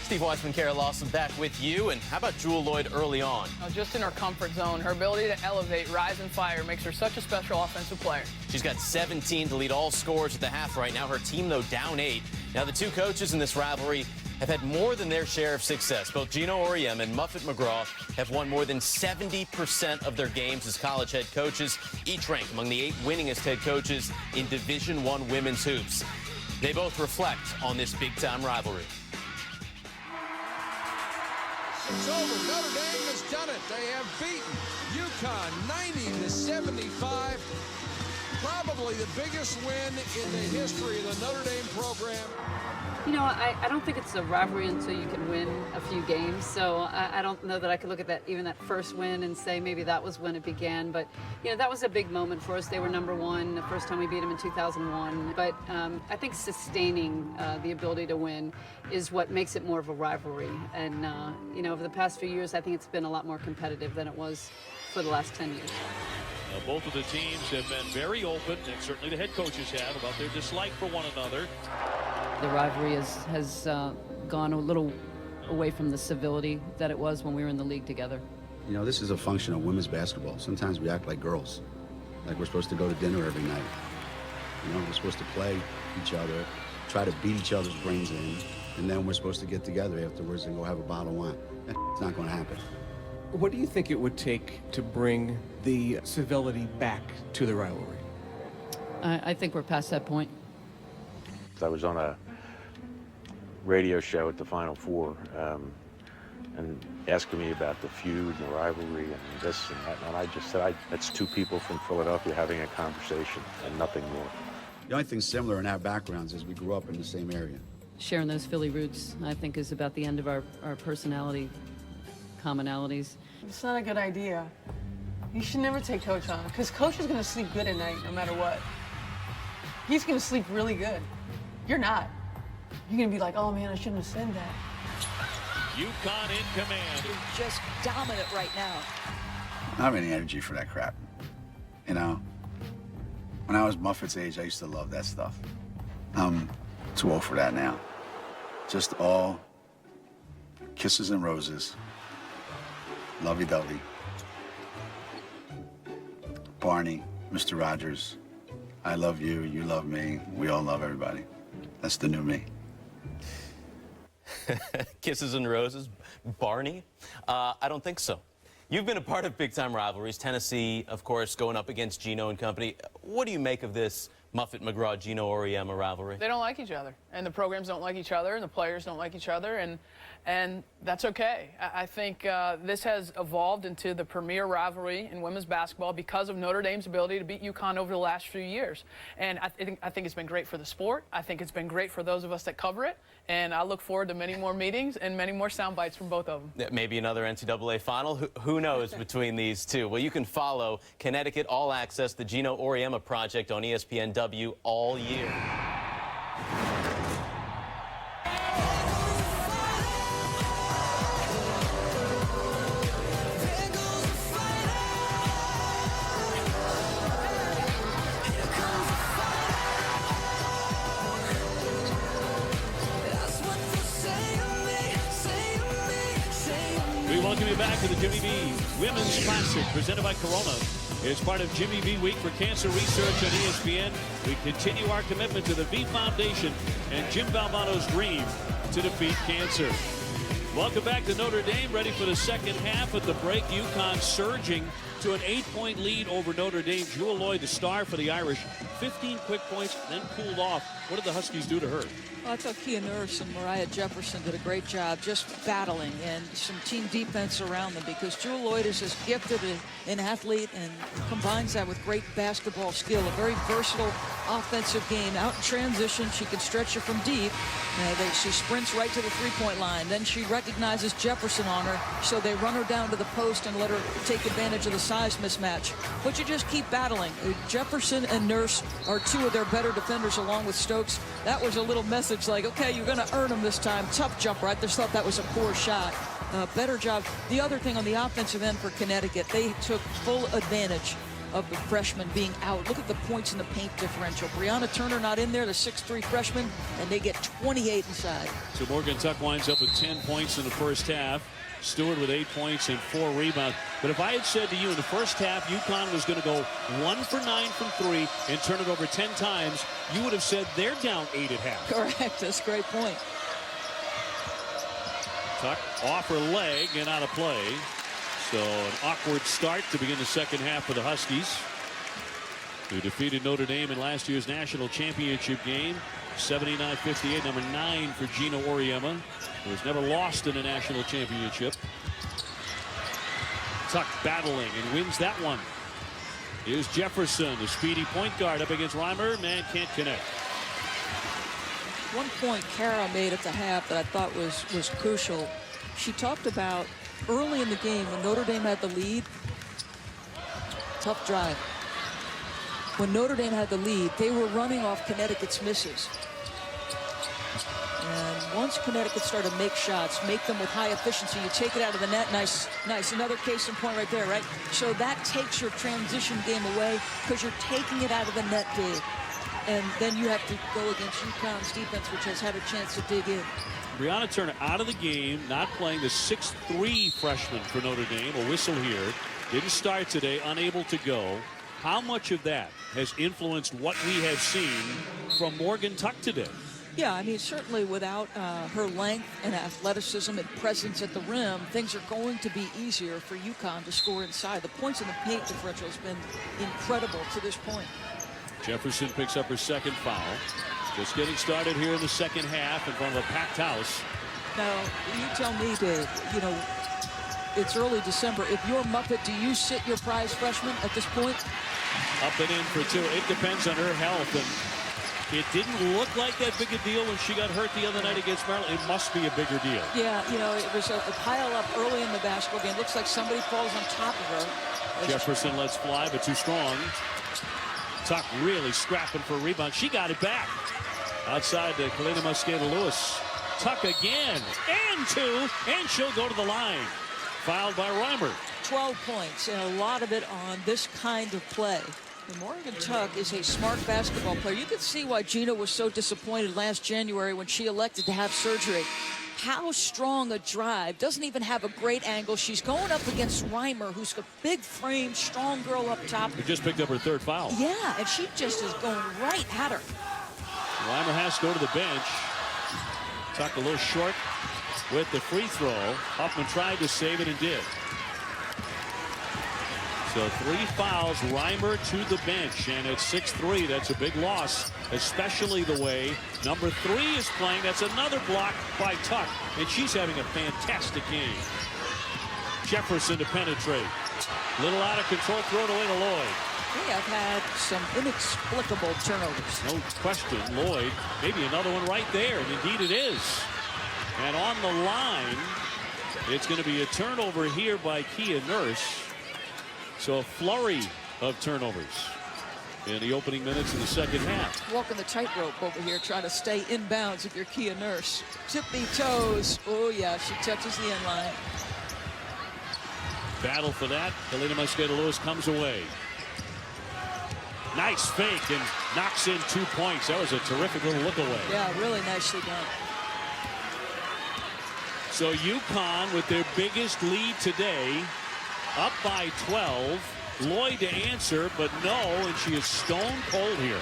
Steve Weissman, Kara Lawson back with you. And how about Jewell Loyd early on? Just in her comfort zone, her ability to elevate, rise, and fire makes her such a special offensive player. She's got 17 to lead all scorers at the half right now. Her team, though, down 8. Now, the 2 coaches in this rivalry have had more than their share of success. Both Gino Auriemma and Muffet McGraw have won more than 70% of their games as college head coaches, each ranked among the 8 winningest head coaches in Division I women's hoops. They both reflect on this big-time rivalry. It's over. Notre Dame has done it. They have beaten UConn 90-75. Probably the biggest win in the history of the Notre Dame program. You know, I don't think it's a rivalry until you can win a few games. So I don't know that I could look at that, even that first win, and say maybe that was when it began. But, you know, that was a big moment for us. They were #1 the first time we beat them in 2001. But I think sustaining the ability to win is what makes it more of a rivalry. And, you know, over the past few years, I think it's been a lot more competitive than it was for the last 10 years. Both of the teams have been very open, and certainly the head coaches have, about their dislike for one another. The rivalry has gone a little away from the civility that it was when we were in the league together. You know, this is a function of women's basketball. Sometimes we act like girls, like we're supposed to go to dinner every night. You know, we're supposed to play each other, try to beat each other's brains in, and then we're supposed to get together afterwards and go have a bottle of wine. It's not going to happen. What do you think it would take to bring the civility back to the rivalry? I think we're past that point. I was on a radio show at the Final Four and asking me about the feud and the rivalry and this and that, and I just said, that's 2 people from Philadelphia having a conversation and nothing more. The only thing similar in our backgrounds is we grew up in the same area. Sharing those Philly roots, I think, is about the end of our personality commonalities. It's not a good idea. You should never take Coach on, because Coach is going to sleep good at night no matter what. He's going to sleep really good. You're not. You're going to be like, oh man, I shouldn't have said that. UConn in command. You're just dominant right now. I don't have any energy for that crap. You know, when I was Muffet's age, I used to love that stuff. I'm too old for that now. Just all kisses and roses, lovey-dovey. Barney, Mr. Rogers, I love you, you love me, we all love everybody. That's the new me. Kisses and roses, Barney? I don't think so. You've been a part of big-time rivalries. Tennessee, of course, going up against Gino and company. What do you make of this Muffet-McGraw, Gino Auriemma rivalry? They don't like each other, and the programs don't like each other, and the players don't like each other, and that's okay. I think this has evolved into the premier rivalry in women's basketball because of Notre Dame's ability to beat UConn over the last few years. And I think it's been great for the sport. I think it's been great for those of us that cover it. And I look forward to many more meetings and many more sound bites from both of them. Maybe another NCAA final. Who knows between these two? Well, you can follow Connecticut All Access, the Gino Auriemma Project on ESPNW all year. We welcome you back to the Jimmy V Women's Classic presented by Corona. It's part of Jimmy V Week for Cancer Research on ESPN. We continue our commitment to the V Foundation and Jim Valvano's dream to defeat cancer. Welcome back to Notre Dame, ready for the second half. At the break, UConn surging to an 8-point lead over Notre Dame. Jewel Lloyd, the star for the Irish, 15 quick points, then cooled off. What did the Huskies do to her? Well, I thought Kia Nurse and Mariah Jefferson did a great job just battling and some team defense around them, because Jewel Lloyd is as gifted an athlete and combines that with great basketball skill. A very versatile offensive game. Out in transition, she can stretch it from deep. She sprints right to the three-point line. Then she recognizes Jefferson on her, so they run her down to the post and let her take advantage of the size mismatch. But you just keep battling. Jefferson and Nurse are two of their better defenders along with Stokes. That was a little message like, okay, you're going to earn them this time. Tough jumper. I just thought that was a poor shot. Better job. The other thing on the offensive end for Connecticut, they took full advantage of the freshman being out. Look at the points in the paint differential. Brianna Turner not in there, the 6'3" freshman, and they get 28 inside. So Morgan Tuck winds up with 10 points in the first half. Stewart with 8 points and 4 rebounds. But if I had said to you in the first half, UConn was going to go 1 for 9 from 3 and turn it over 10 times, you would have said they're down 8 at half. Correct. That's a great point. Tuck off her leg and out of play. So an awkward start to begin the second half for the Huskies, who defeated Notre Dame in last year's national championship game, 79-58, number 9 for Gino Auriemma, who has never lost in a national championship. Tuck battling and wins that one. Here's Jefferson, the speedy point guard, up against Reimer. Man can't connect. One point Kara made at the half that I thought was crucial. She talked about early in the game when Notre Dame had the lead. Tough drive. When Notre Dame had the lead, they were running off Connecticut's misses. And once Connecticut started to make shots, make them with high efficiency, you take it out of the net. Nice. Another case in point right there, right? So that takes your transition game away because you're taking it out of the net big. And then you have to go against UConn's defense, which has had a chance to dig in. Brianna Turner out of the game, not playing, the 6'3" freshman for Notre Dame. A whistle here. Didn't start today, unable to go. How much of that has influenced what we have seen from Morgan Tuck today? Yeah, I mean, certainly without her length and athleticism and presence at the rim, things are going to be easier for UConn to score inside. The points in the paint differential has been incredible to this point. Jefferson picks up her second foul. Just getting started here in the second half in front of a packed house. Now, you tell me, Dave, you know, it's early December. If you're Muppet, do you sit your prize freshman at this point? Up and in for 2. It depends on her health. And It didn't look like that big a deal when she got hurt the other night against Maryland. It must be a bigger deal. Yeah, you know, it was a pile up early in the basketball game. Looks like somebody falls on top of her. Jefferson lets fly, but too strong. Tuck really scrapping for a rebound. She got it back. Outside to Kalina Mosqueda-Lewis. Tuck again, and 2, and she'll go to the line. Fouled by Reimer. 12 points, and a lot of it on this kind of play. And Morgan Tuck is a smart basketball player. You could see why Gina was so disappointed last January when she elected to have surgery. How strong a drive. Doesn't even have a great angle. She's going up against Reimer, who's a big frame, strong girl up top. Who just picked up her 3rd foul. Yeah, and she just is going right at her. Reimer has to go to the bench. Tuck a little short with the free throw. Huffman tried to save it and did. So 3 fouls, Reimer to the bench, and at 6'3", that's a big loss, especially the way number 3 is playing. That's another block by Tuck, and she's having a fantastic game. Jefferson to penetrate. Little out of control, thrown away to Lloyd. They have had some inexplicable turnovers. No question, Lloyd, maybe another one right there, and indeed it is. And on the line, it's going to be a turnover here by Kia Nurse. So a flurry of turnovers in the opening minutes of the second half. Walking the tightrope over here, trying to stay in bounds if you're Kia Nurse. Tippy toes. Oh, yeah, she touches the end line. Battle for that. Kalina Mosqueda-Lewis comes away. Nice fake and knocks in 2 points. That was a terrific little look away. Yeah, really nicely done. So UConn with their biggest lead today, up by 12. Lloyd to answer, but no, and she is stone cold here.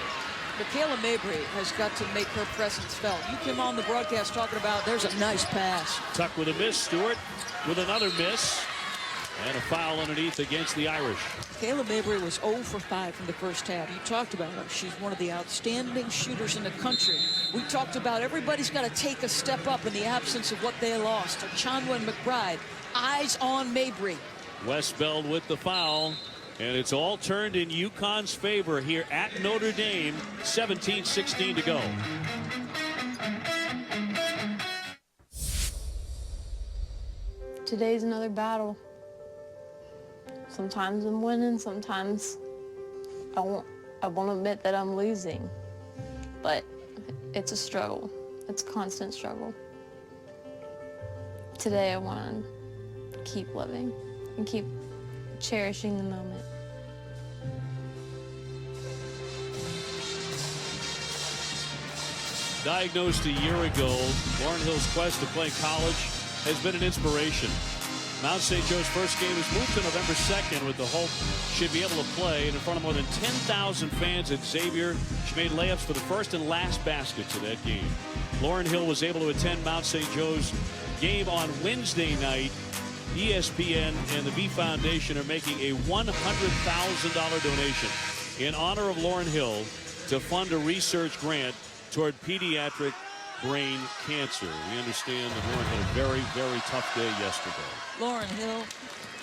Michaela Mabry has got to make her presence felt. You came on the broadcast talking about there's a nice pass. Tuck with a miss, Stewart with another miss, and a foul underneath against the Irish. Michaela Mabry was 0 for 5 from the first half. You talked about her. She's one of the outstanding shooters in the country. We talked about everybody's got to take a step up in the absence of what they lost. Chanwa and McBride, eyes on Mabry. Westbeld with the foul, and it's all turned in UConn's favor here at Notre Dame. 17-16 to go. Today's another battle. Sometimes I'm winning, sometimes I won't admit that I'm losing. But it's a struggle. It's a constant struggle. Today I want to keep living and keep cherishing the moment. Diagnosed a year ago, Lauryn Hill's quest to play college has been an inspiration. Mount St. Joe's first game is moved to November 2nd with the hope she'd be able to play in front of more than 10,000 fans at Xavier. She made layups for the first and last baskets of that game. Lauryn Hill was able to attend Mount St. Joe's game on Wednesday night. ESPN and the V Foundation are making a $100,000 donation in honor of Lauryn Hill to fund a research grant toward pediatric brain cancer. We understand that Lauryn had a very, very tough day yesterday. Lauryn Hill,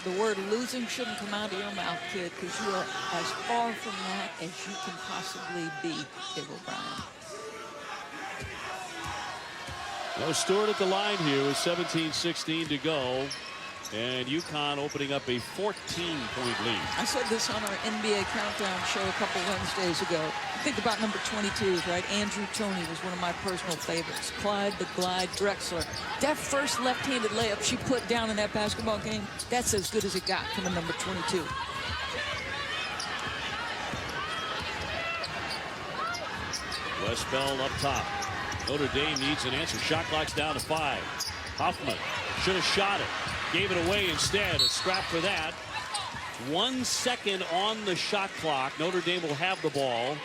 the word losing shouldn't come out of your mouth, kid, because you are as far from that as you can possibly be, Gabe O'Brien. No Stewart at the line here with 17-16 to go. And UConn opening up a 14-point lead. I said this on our NBA Countdown show a couple Wednesdays ago. Think about number 22s, right? Andrew Toney was one of my personal favorites. Clyde the Glide Drexler. That first left-handed layup she put down in that basketball game, that's as good as it got from a number 22. Westbeld up top. Notre Dame needs an answer. Shot clock's down to 5. Huffman should have shot it. Gave it away instead. A scrap for that. 1 second on the shot clock. Notre Dame will have the ball.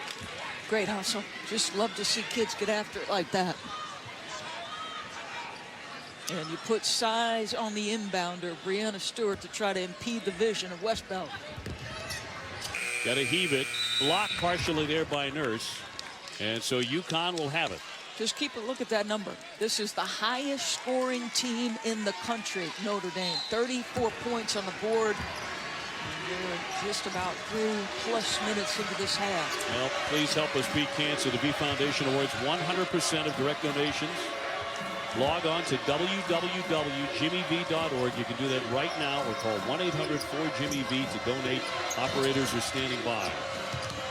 Great hustle. Just love to see kids get after it like that. And you put size on the inbounder, Breanna Stewart, to try to impede the vision of Westbeld. Got to heave it. Blocked partially there by Nurse. And so UConn will have it. Just keep a look at that number. This is the highest scoring team in the country, Notre Dame. 34 points on the board. We're just about 3+ minutes into this half. Well, please help us beat cancer. The V Foundation awards 100% of direct donations. Log on to www.jimmyv.org. You can do that right now or call 1-800-4-JIMMY-V to donate. Operators are standing by.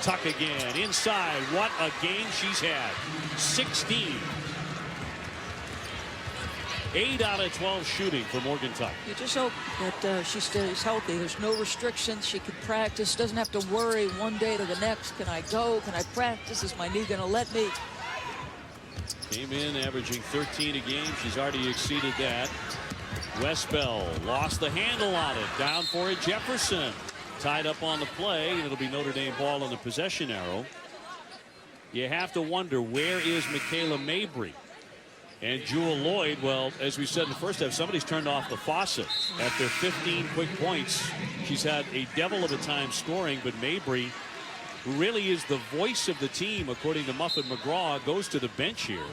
Tuck again inside. What a game she's had. 16. 8 out of 12 shooting for Morgan Tuck. You just hope that she stays healthy. There's no restrictions. She can practice. Doesn't have to worry one day to the next. Can I go? Can I practice? Is my knee going to let me? Came in averaging 13 a game. She's already exceeded that. Westbell lost the handle on it. Down for it, Jefferson. Tied up on the play, and it'll be Notre Dame ball on the possession arrow. You have to wonder, where is Michaela Mabry? And Jewel Lloyd, well, as we said in the first half, somebody's turned off the faucet. After 15 quick points, she's had a devil of a time scoring, but Mabry, who really is the voice of the team, according to Muffet McGraw, goes to the bench here.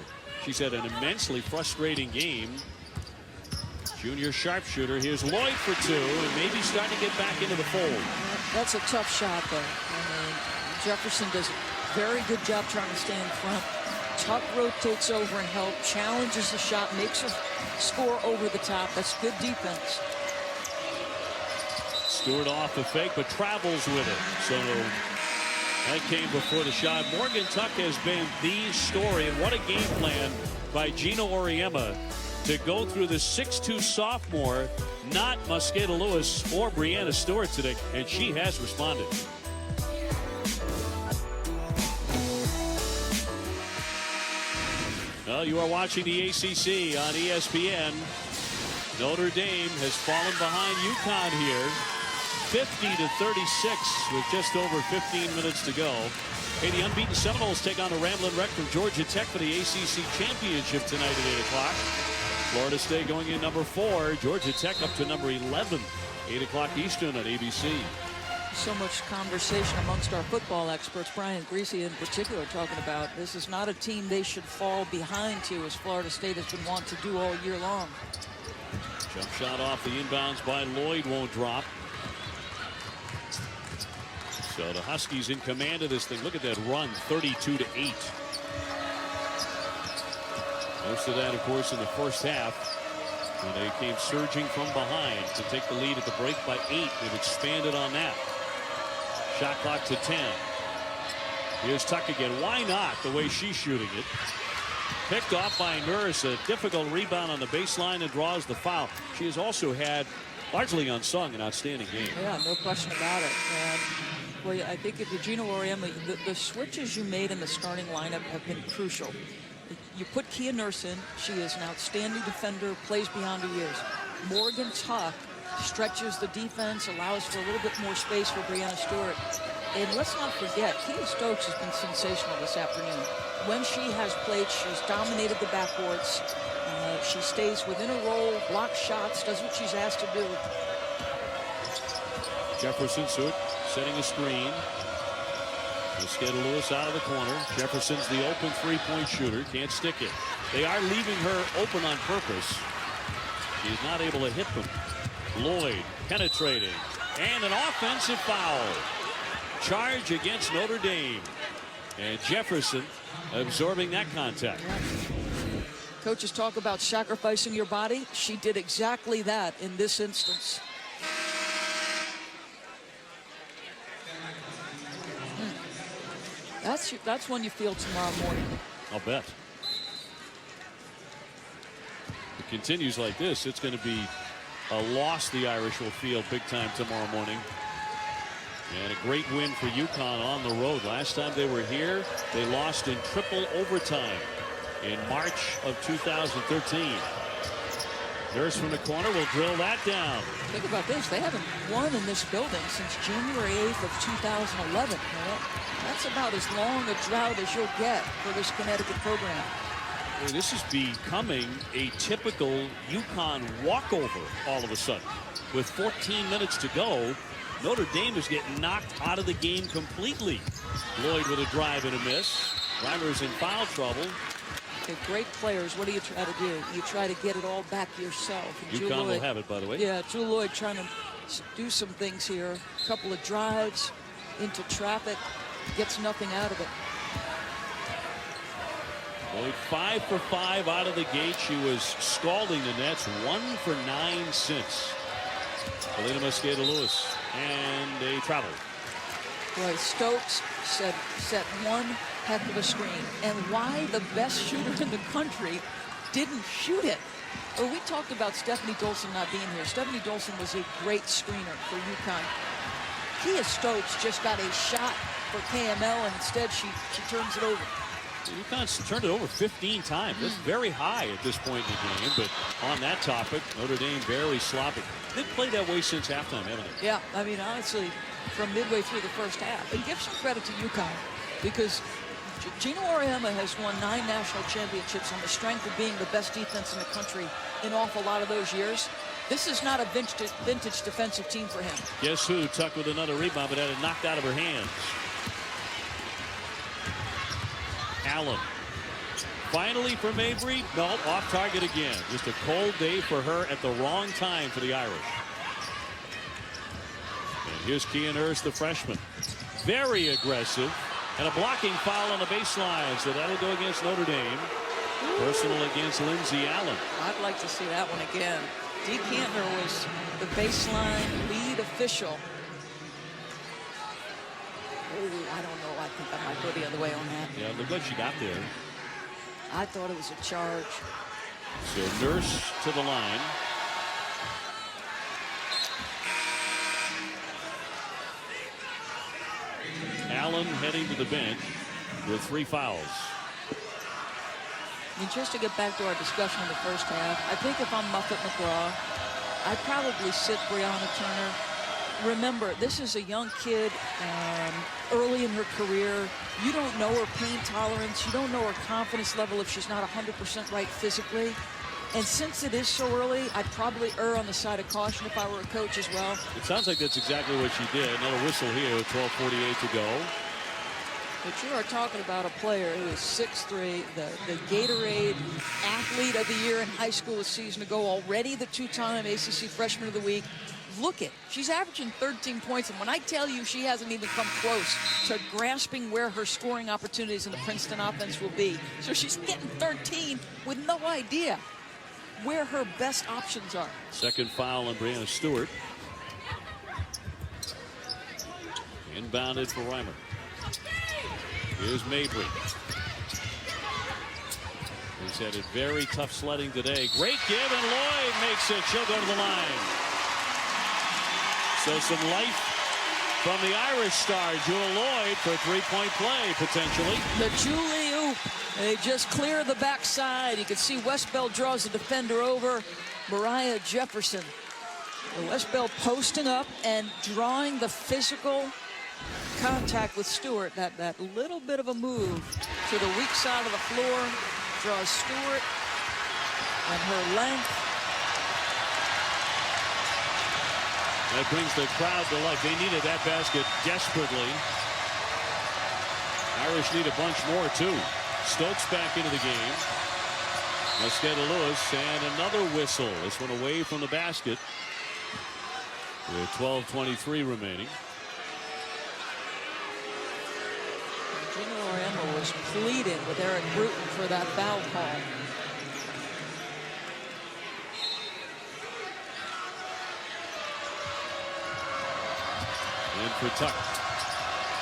She's had an immensely frustrating game. Junior sharpshooter. Here's Lloyd for 2, and maybe starting to get back into the fold. That's a tough shot, though. I mean, Jefferson does a very good job trying to stay in front. Tuck rotates over and help, challenges the shot, makes her score over the top. That's good defense. Stewart off the fake, but travels with it. So that came before the shot. Morgan Tuck has been the story, and what a game plan by Gina Auriemma to go through the 6'2" sophomore, not Mosqueda Lewis or Brianna Stewart today, and she has responded. Well, you are watching the ACC on ESPN. Notre Dame has fallen behind UConn here, 50-36 with just over 15 minutes to go. Hey, the unbeaten Seminoles take on the Ramblin' Wreck from Georgia Tech for the ACC championship tonight at 8 o'clock. Florida State going in number 4. Georgia Tech up to number 11. 8 o'clock Eastern on ABC. So much conversation amongst our football experts, Brian Griese in particular, talking about this is not a team they should fall behind to, as Florida State has been wanting to do all year long. Jump shot off the inbounds by Lloyd won't drop. So the Huskies in command of this thing. Look at that run, 32-8. Most of that, of course, in the first half. And they came surging from behind to take the lead at the break by 8. They've expanded on that. Shot clock to 10. Here's Tuck again. Why not, the way she's shooting it? Picked off by Nurse. A difficult rebound on the baseline and draws the foul. She has also had, largely unsung, an outstanding game. Yeah, no question about it. And, well, I think if Gina Auriemma, the switches you made in the starting lineup have been crucial. You put Kia Nurse in. She is an outstanding defender, plays beyond her years. Morgan Tuck stretches the defense, allows for a little bit more space for Brianna Stewart. And let's not forget, Kia Stokes has been sensational this afternoon. When she has played, she's dominated the backboards. She stays within her role, blocks shots, does what she's asked to do. Jefferson Stewart setting a screen. Mosqueda Lewis out of the corner. Jefferson's the open three-point shooter. Can't stick it. They are leaving her open on purpose. She's not able to hit them. Lloyd penetrating. And an offensive foul. Charge against Notre Dame. And Jefferson absorbing that contact. Coaches talk about sacrificing your body. She did exactly that in this instance. That's when you feel tomorrow morning. I'll bet. If it continues like this, it's going to be a loss the Irish will feel big time tomorrow morning. And a great win for UConn on the road. Last time they were here, they lost in triple overtime in March of 2013. Nurse from the corner will drill that down. Think about this. They haven't won in this building since January 8th of 2011. That's about as long a drought as you'll get for this Connecticut program. This is becoming a typical UConn walkover all of a sudden. With 14 minutes to go, Notre Dame is getting knocked out of the game completely. Lloyd with a drive and a miss. Reimer's in foul trouble. Okay, great players. What do you try to do? You try to get it all back yourself. UConn will have it, by the way. Yeah, Jewel Lloyd trying to do some things here. A couple of drives into traffic, gets nothing out of it. Lloyd 5 for 5 out of the gate. She was scalding the nets. 1 for 9 since. Elena Mosqueda-Lewis and a travel. Boy, Stokes set one heck of a screen. And why the best shooter in the country didn't shoot it? Well, we talked about Stephanie Dolson not being here. Stephanie Dolson was a great screener for UConn. Kia Stokes just got a shot for KML, and instead she turns it over. UConn's turned it over 15 times. That's very high at this point in the game. But on that topic, Notre Dame very sloppy. They've played that way since halftime, haven't they? Yeah, I mean, honestly, from midway through the first half. And give some credit to UConn, because Gino Auriemma has won 9 national championships on the strength of being the best defense in the country in an awful lot of those years. This is not a vintage defensive team for him. Guess who? Tuck with another rebound, but had it knocked out of her hands. Allen. Finally for Mabry. No, off target again. Just a cold day for her at the wrong time for the Irish. And here's Kia Nurse, the freshman. Very aggressive. And a blocking foul on the baseline. So that'll go against Notre Dame. Personal against Lindsay Allen. I'd like to see that one again. Dee Kantner was the baseline lead official. Oh, I don't know. I think I might go the other way on that. Yeah, looked like she got there. I thought it was a charge. So Nurse to the line. Allen heading to the bench with 3 fouls. I mean, just to get back to our discussion in the first half, I think if I'm Muffet McGraw, I'd probably sit Brianna Turner. Remember, this is a young kid early in her career. You don't know her pain tolerance. You don't know her confidence level if she's not 100% right physically. And since it is so early, I'd probably err on the side of caution if I were a coach as well. It sounds like that's exactly what she did. Another whistle here with 12:48 to go. But you are talking about a player who is 6'3", the Gatorade Athlete of the Year in high school a season ago, already the 2-time ACC Freshman of the Week. Look it, she's averaging 13 points, and when I tell you she hasn't even come close to grasping where her scoring opportunities in the Princeton offense will be. So she's getting 13 with no idea where her best options are. Second foul on Brianna Stewart. Inbounded for Reimer. Here's Mabry. He's had a very tough sledding today. Great give, and Lloyd makes it. She'll go to the line. So some life from the Irish star, Jewel Lloyd, for a 3-point play, potentially. The Julie oop. They just clear the backside. You can see Westbell draws the defender over. Mariah Jefferson. Westbell posting up and drawing the physical contact with Stewart. That little bit of a move to the weak side of the floor draws Stewart and her length. That brings the crowd to life. They needed that basket desperately. Irish need a bunch more, too. Stokes back into the game. Mosqueda-Lewis, and another whistle. This one away from the basket. With 12:23 remaining. Gino Auriemma was pleading with Eric Bruton for that foul call. In for Tuck.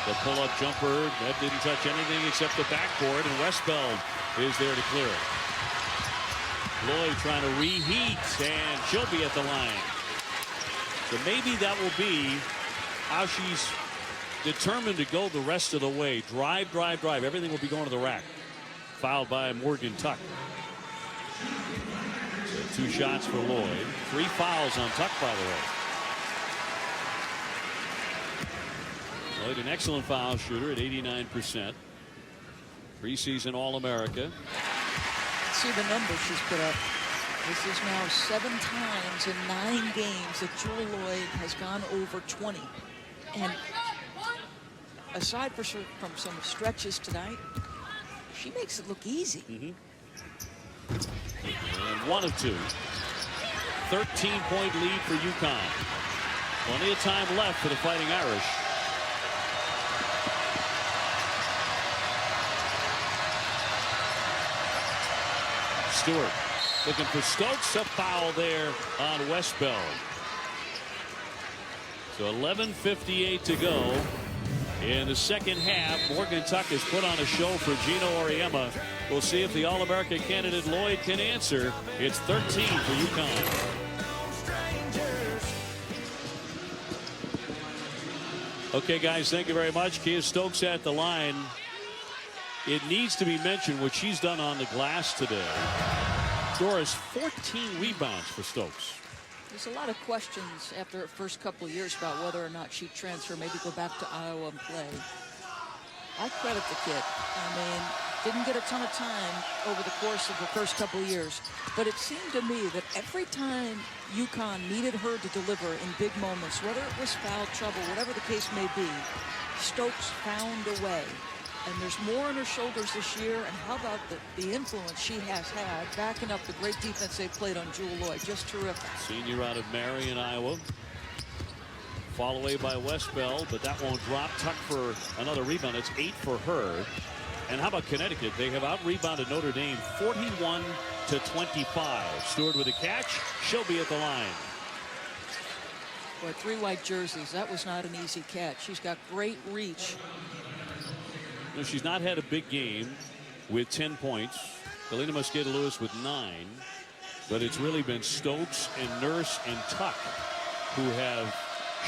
The pull-up jumper, that didn't touch anything except the backboard, and Westbell is there to clear it. Lloyd trying to reheat, and she'll be at the line. So maybe that will be how she's determined to go the rest of the way. Drive, drive, drive. Everything will be going to the rack. Fouled by Morgan Tuck. So 2 shots for Lloyd. 3 fouls on Tuck, by the way. Lloyd, an excellent foul shooter at 89%. Preseason All-America. See the numbers she's put up. This is now 7 times in 9 games that Jewel Lloyd has gone over 20. And aside from some stretches tonight, she makes it look easy. And 1 of 2. 13-point lead for UConn. Plenty of time left for the Fighting Irish. Stewart looking for Stokes. A foul there on Westbeld. So 11:58 to go in the second half. Morgan Tuck has put on a show for Gino Auriemma. We'll see if the All-America candidate Lloyd can answer. It's 13 for UConn. Okay, guys, thank you very much. Kiah Stokes at the line. It needs to be mentioned what she's done on the glass today. Doris, 14 rebounds for Stokes. There's a lot of questions after her first couple of years about whether or not she'd transfer, maybe go back to Iowa and play. I credit the kid. I mean, didn't get a ton of time over the course of the first couple of years, but it seemed to me that every time UConn needed her to deliver in big moments, whether it was foul trouble, whatever the case may be, Stokes found a way. And there's more on her shoulders this year. And how about the influence she has had backing up the great defense they played on Jewell Loyd. Just terrific. Senior out of Marion, Iowa. Fall away by Westbeld, but that won't drop. Tuck for another rebound. It's 8 for her. And how about Connecticut? They have out-rebounded Notre Dame 41-25. Stewart with a catch. She'll be at the line. Boy, 3 white jerseys. That was not an easy catch. She's got great reach. No, she's not had a big game with 10 points. Galena Mosqueda-Lewis with 9. But it's really been Stokes and Nurse and Tuck who have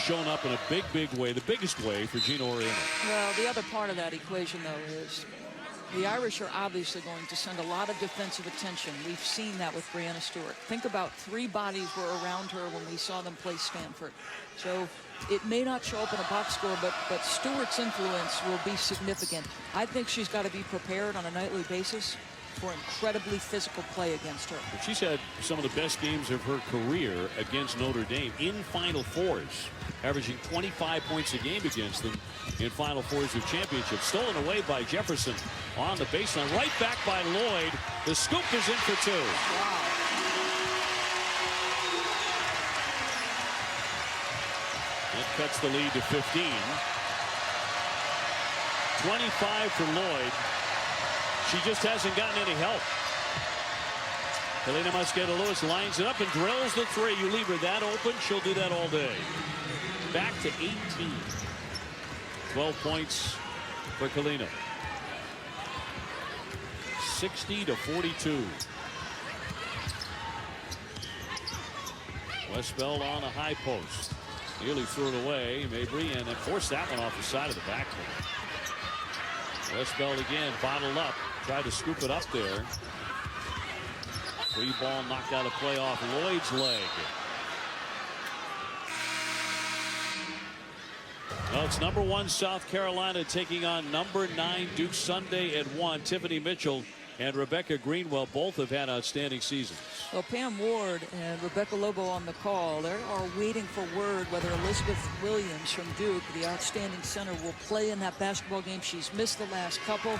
shown up in a big way, the biggest way for Gino Auriemma. Well, the other part of that equation, though, is the Irish are obviously going to send a lot of defensive attention. We've seen that with Breanna Stewart. Think about 3 bodies were around her when we saw them play Stanford. So it may not show up in a box score, but Stewart's influence will be significant. I think she's got to be prepared on a nightly basis for incredibly physical play against her. She's had some of the best games of her career against Notre Dame in Final Fours, averaging 25 points a game against them in Final Fours of championships. Stolen away by Jefferson on the baseline, right back by Lloyd. The scoop is in for 2. Wow. That cuts the lead to 15. 25 for Lloyd. She just hasn't gotten any help. Galena Mosqueda-Lewis lines it up and drills the 3. You leave her that open, she'll do that all day. Back to 18. 12 points for Galena. 60-42. Westbeld on a high post. Nearly threw it away. Mabry and then forced that one off the side of the backboard. Westbeld again bottled up. Tried to scoop it up there. Free ball knocked out of play off Lloyd's leg. Well, it's number 1 South Carolina taking on number 9 Duke Sunday at 1. Tiffany Mitchell and Rebecca Greenwell both have had outstanding seasons. Well, Pam Ward and Rebecca Lobo on the call. They are waiting for word whether Elizabeth Williams from Duke, the outstanding center, will play in that basketball game. She's missed the last couple.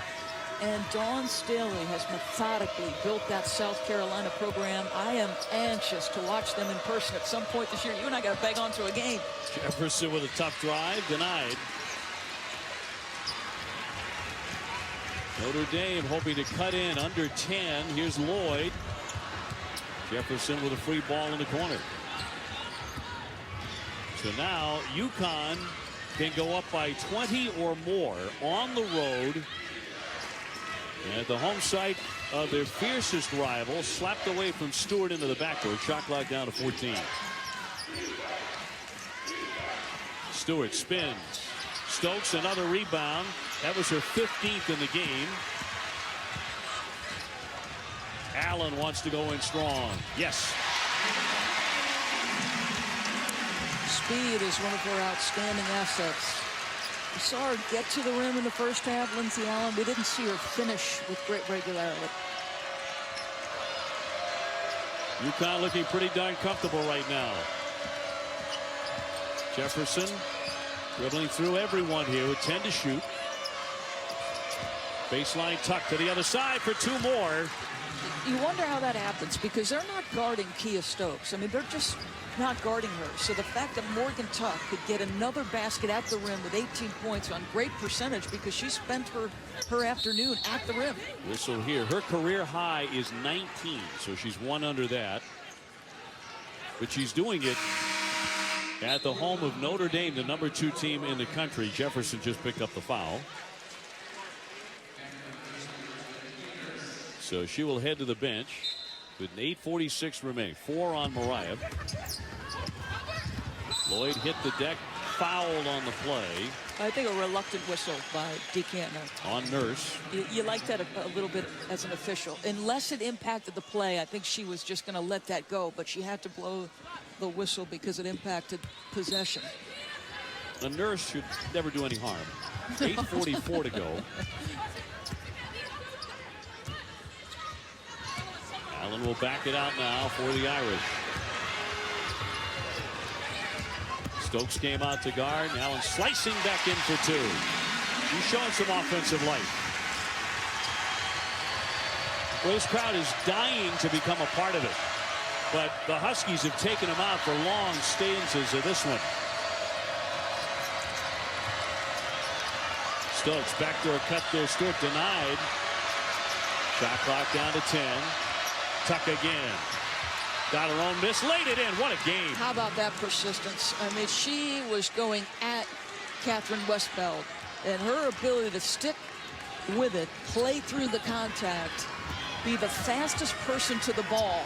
And Dawn Staley has methodically built that South Carolina program. I am anxious to watch them in person at some point this year. You and I got to bang on to a game. Jefferson with a tough drive, denied. Notre Dame hoping to cut in under 10. Here's Lloyd. Jefferson with a free ball in the corner. So now UConn can go up by 20 or more on the road. And at the home site of their fiercest rival, slapped away from Stewart into the backcourt. Shot clock down to 14. Stewart spins. Stokes another rebound. That was her 15th in the game. Allen wants to go in strong. Yes. Speed is one of her outstanding assets. We saw her get to the rim in the first half, Lindsey Allen. We didn't see her finish with great regularity. UConn looking pretty darn comfortable right now. Jefferson dribbling through everyone here with 10 to shoot. Baseline Tuck to the other side for 2 more. you wonder how that happens because they're not guarding Kia Stokes. I mean, they're just not guarding her. So the fact that Morgan Tuck could get another basket at the rim with 18 points on great percentage because she spent her afternoon at the rim. Whistle here. Her career high is 19, so she's one under that. But she's doing it at the home of Notre Dame, the #2 team in the country. Jefferson just picked up the foul. So she will head to the bench with 8:46 remaining. 4 on Mariah. Lloyd hit the deck, fouled on the play. I think a reluctant whistle by DeCantner. On Nurse. You like that a little bit as an official. Unless it impacted the play, I think she was just going to let that go, but she had to blow the whistle because it impacted possession. A Nurse should never do any harm. 8:44 to go. Allen will back it out now for the Irish. Stokes came out to guard. Allen slicing back in for 2. He's showing some offensive life. Well, this crowd is dying to become a part of it. But the Huskies have taken him out for long stanzas of this one. Stokes backdoor cut there. Stewart denied. Shot clock down to 10. Tuck again. Got her own miss. Laid it in. What a game. How about that persistence? I mean, she was going at Catherine Westfeld. And her ability to stick with it, play through the contact, be the fastest person to the ball.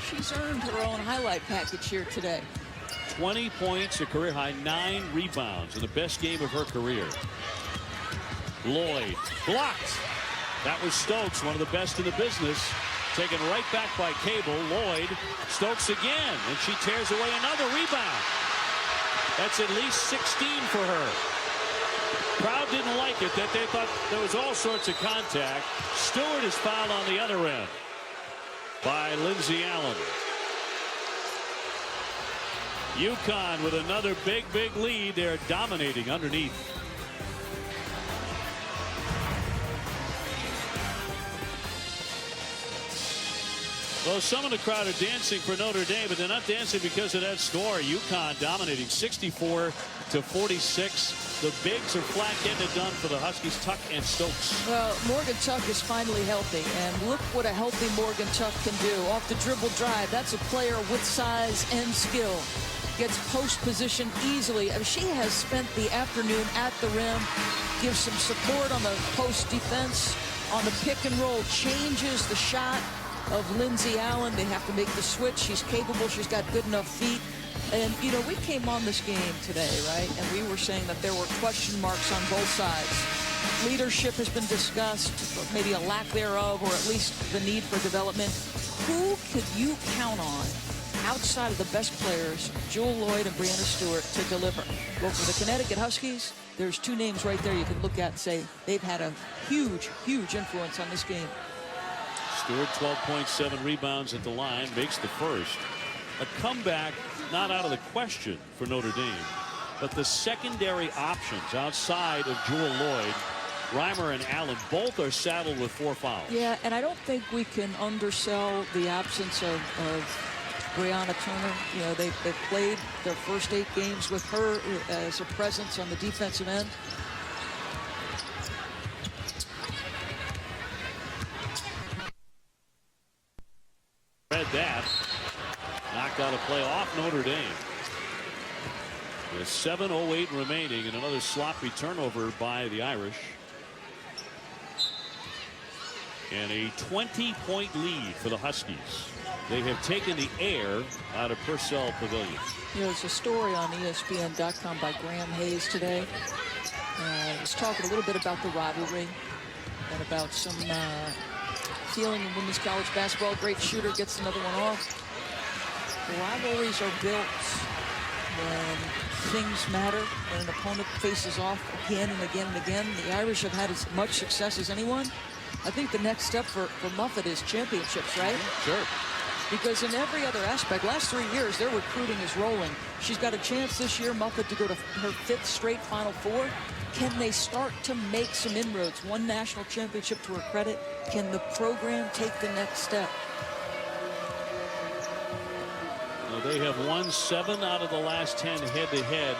She's earned her own highlight package here today. 20 points, a career high, 9 rebounds in the best game of her career. Lloyd blocked. That was Stokes, one of the best in the business. Taken right back by Cable. Lloyd, Stokes again, and she tears away another rebound. That's at least 16 for her. Crowd didn't like it, that they thought there was all sorts of contact. Stewart is fouled on the other end by Lindsey Allen. UConn with another big lead. They're dominating underneath. Well, some of the crowd are dancing for Notre Dame, but they're not dancing because of that score. UConn dominating 64-46. The bigs are flat getting it done for the Huskies. Tuck and Stokes. Well, Morgan Tuck is finally healthy, and look what a healthy Morgan Tuck can do. Off the dribble drive, that's a player with size and skill. Gets post position easily. I mean, she has spent the afternoon at the rim, gives some support on the post defense, on the pick and roll, changes the shot of Lindsey Allen. They have to make the switch. She's capable. She's got good enough feet. And, you know, we came on this game today, right? And we were saying that there were question marks on both sides. Leadership has been discussed, maybe a lack thereof, or at least the need for development. Who could you count on outside of the best players, Jewell Loyd and Breanna Stewart, to deliver? Well, for the Connecticut Huskies, there's 2 names right there you can look at and say they've had a huge influence on this game. Stewart, 12.7 rebounds at the line, makes the first. A comeback not out of the question for Notre Dame, but the secondary options outside of Jewell Loyd, Reimer and Allen, both are saddled with 4 fouls. Yeah, and I don't think we can undersell the absence of Brianna Turner. You know, they've played their first 8 games with her as a presence on the defensive end. Read that. Knocked out a play off Notre Dame. With 7:08 remaining and another sloppy turnover by the Irish. And a 20-point lead for the Huskies. They have taken the air out of Purcell Pavilion. You know, there's a story on ESPN.com by Graham Hayes today. He's talking a little bit about the rivalry and about some feeling in women's college basketball. Great shooter gets another one off. The rivalries are built when things matter, when an opponent faces off again and again and again. The Irish have had as much success as anyone. I think the next step for Muffet is championships, right? Sure. because in every other aspect, last 3 years, their recruiting is rolling. She's got a chance this year, Muffet, to go to her 5th straight Final Four. Can they start to make some inroads? One national championship to her credit. Can the program take the next step? Well, they have won 7 out of the last 10 head-to-head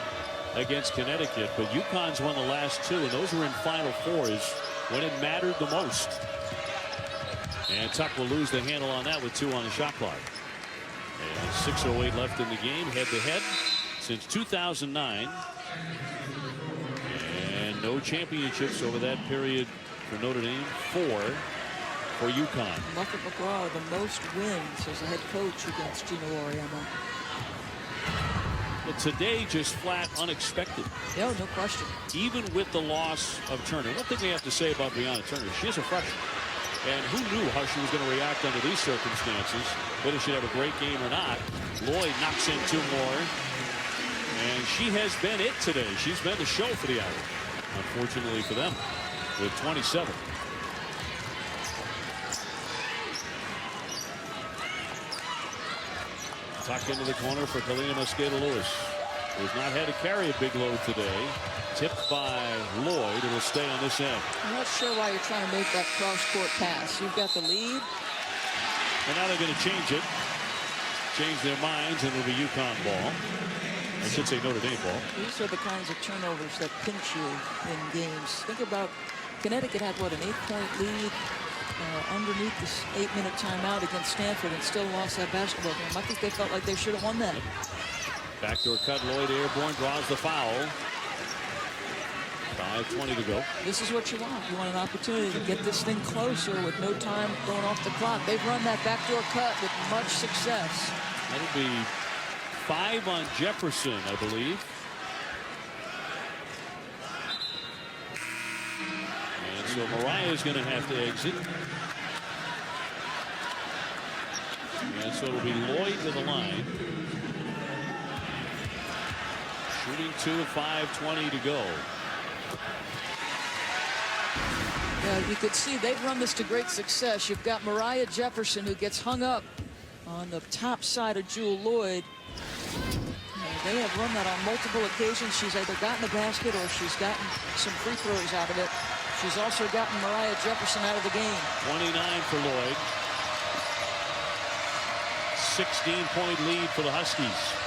against Connecticut, but UConn's won the last 2, and those were in Final Fours when it mattered the most. And Tuck will lose the handle on that with 2 on the shot clock. And 6:08 left in the game, head-to-head since 2009. And no championships over that period for Notre Dame. 4 for UConn. Muffet McGraw, the most wins as a head coach against Geno Auriemma. But today, just flat unexpected. Yeah, no question. Even with the loss of Turner. One thing we have to say about Brianna Turner, she's a freshman. And who knew how she was going to react under these circumstances, whether she'd have a great game or not. Lloyd knocks in 2 more. And she has been it today. She's been the show for the Irish, unfortunately for them, with 27. Tucked into the corner for Kalina Mosqueda-Lewis, who's not had to carry a big load today. Tipped by Lloyd. It'll stay on this end. I'm not sure why you're trying to make that cross-court pass. You've got the lead. And now they're going to change it. Change their minds, and it'll be UConn ball. I should say Notre Dame ball. These are the kinds of turnovers that pinch you in games. Think about Connecticut had, what, an 8-point lead underneath this 8-minute timeout against Stanford and still lost that basketball game. I think they felt like they should have won that. Backdoor cut. Lloyd airborne, draws the foul. 5:20 to go. This is what you want. You want an opportunity to get this thing closer with no time going off the clock. They've run that backdoor cut with much success. That'll be 5 on Jefferson, I believe. And so Mariah is going to have to exit. And so it'll be Lloyd to the line. Shooting 2 at 5:20 to go. Yeah, you could see they've run this to great success. You've got Mariah Jefferson, who gets hung up on the top side of Jewell Lloyd. They have run that on multiple occasions. She's either gotten a basket or she's gotten some free throws out of it. She's also gotten Mariah Jefferson out of the game. 29 for Lloyd. 16-point lead for the Huskies.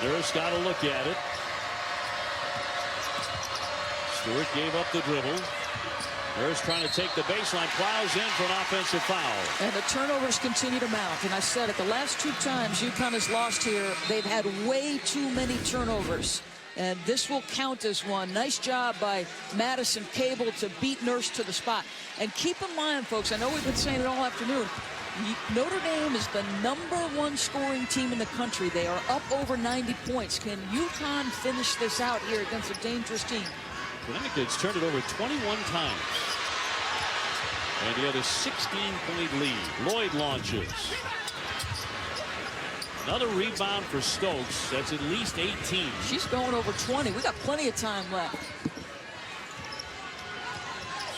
Nurse got a look at it. Stewart gave up the dribble. Nurse trying to take the baseline, plows in for an offensive foul. And the turnovers continue to mount. And I said it, the last 2 times UConn has lost here, they've had way too many turnovers. And this will count as one. Nice job by Madison Cable to beat Nurse to the spot. And keep in mind, folks, I know we've been saying it all afternoon, Notre Dame is the #1 scoring team in the country. They are up over 90 points. Can UConn finish this out here against a dangerous team? Connecticut's turned it over 21 times. And he had a 16-point lead. Lloyd launches. Another rebound for Stokes. That's at least 18. She's going over 20. We got plenty of time left.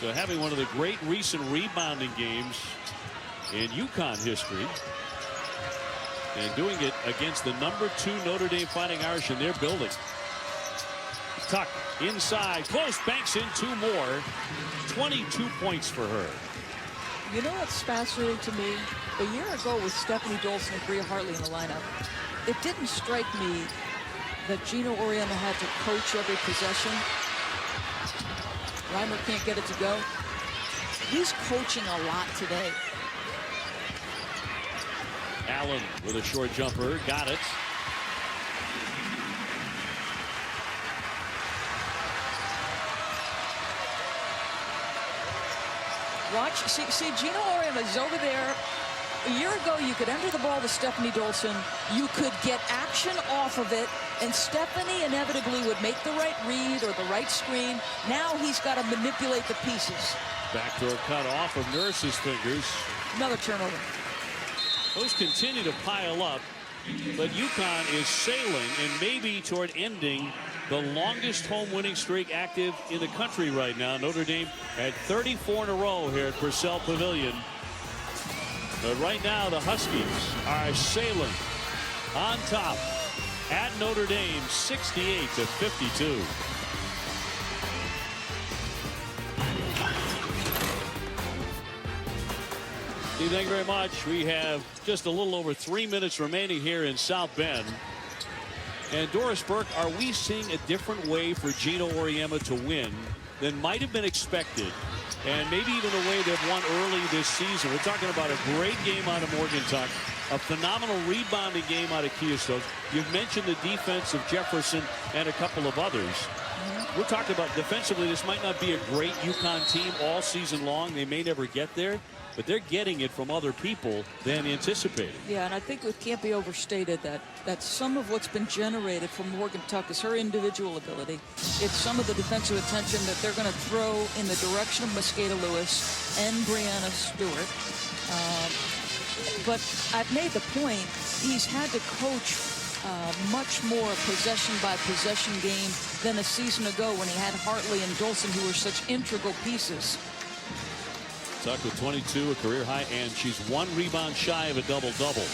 So having one of the great recent rebounding games in UConn history, and doing it against the #2 Notre Dame Fighting Irish in their building. Tuck inside, close, banks in 2 more. 22 points for her. You know what's fascinating to me? A year ago with Stephanie Dolson and Bria Hartley in the lineup, it didn't strike me that Geno Auriemma had to coach every possession. Reimer can't get it to go. He's coaching a lot today. Allen with a short jumper, got it. Watch, see, Geno Auriemma is over there. A year ago, you could enter the ball to Stephanie Dolson. You could get action off of it, and Stephanie inevitably would make the right read or the right screen. Now he's got to manipulate the pieces. Backdoor cut off of Nurse's fingers. Another turnover. Those continue to pile up, but UConn is sailing and maybe toward ending the longest home winning streak active in the country right now. Notre Dame at 34 in a row here at Purcell Pavilion. But right now, the Huskies are sailing on top at Notre Dame, 68-52. Steve, thank you very much. We have just a little over 3 minutes remaining here in South Bend. And Doris Burke, are we seeing a different way for Gino Auriemma to win than might have been expected? And maybe even the way they've won early this season. We're talking about a great game out of Morgantown, a phenomenal rebounding game out of Keystone. You've mentioned the defense of Jefferson and a couple of others. We're talking about defensively, this might not be a great UConn team all season long. They may never get there, but they're getting it from other people than anticipated. Yeah, and I think it can't be overstated that some of what's been generated from Morgan Tuck is her individual ability. It's some of the defensive attention that they're going to throw in the direction of Mosqueda Lewis and Brianna Stewart. But I've made the point, he's had to coach much more possession-by-possession game than a season ago when he had Hartley and Dolson, who were such integral pieces. Tuck with 22, a career high, and she's 1 rebound shy of a double-double.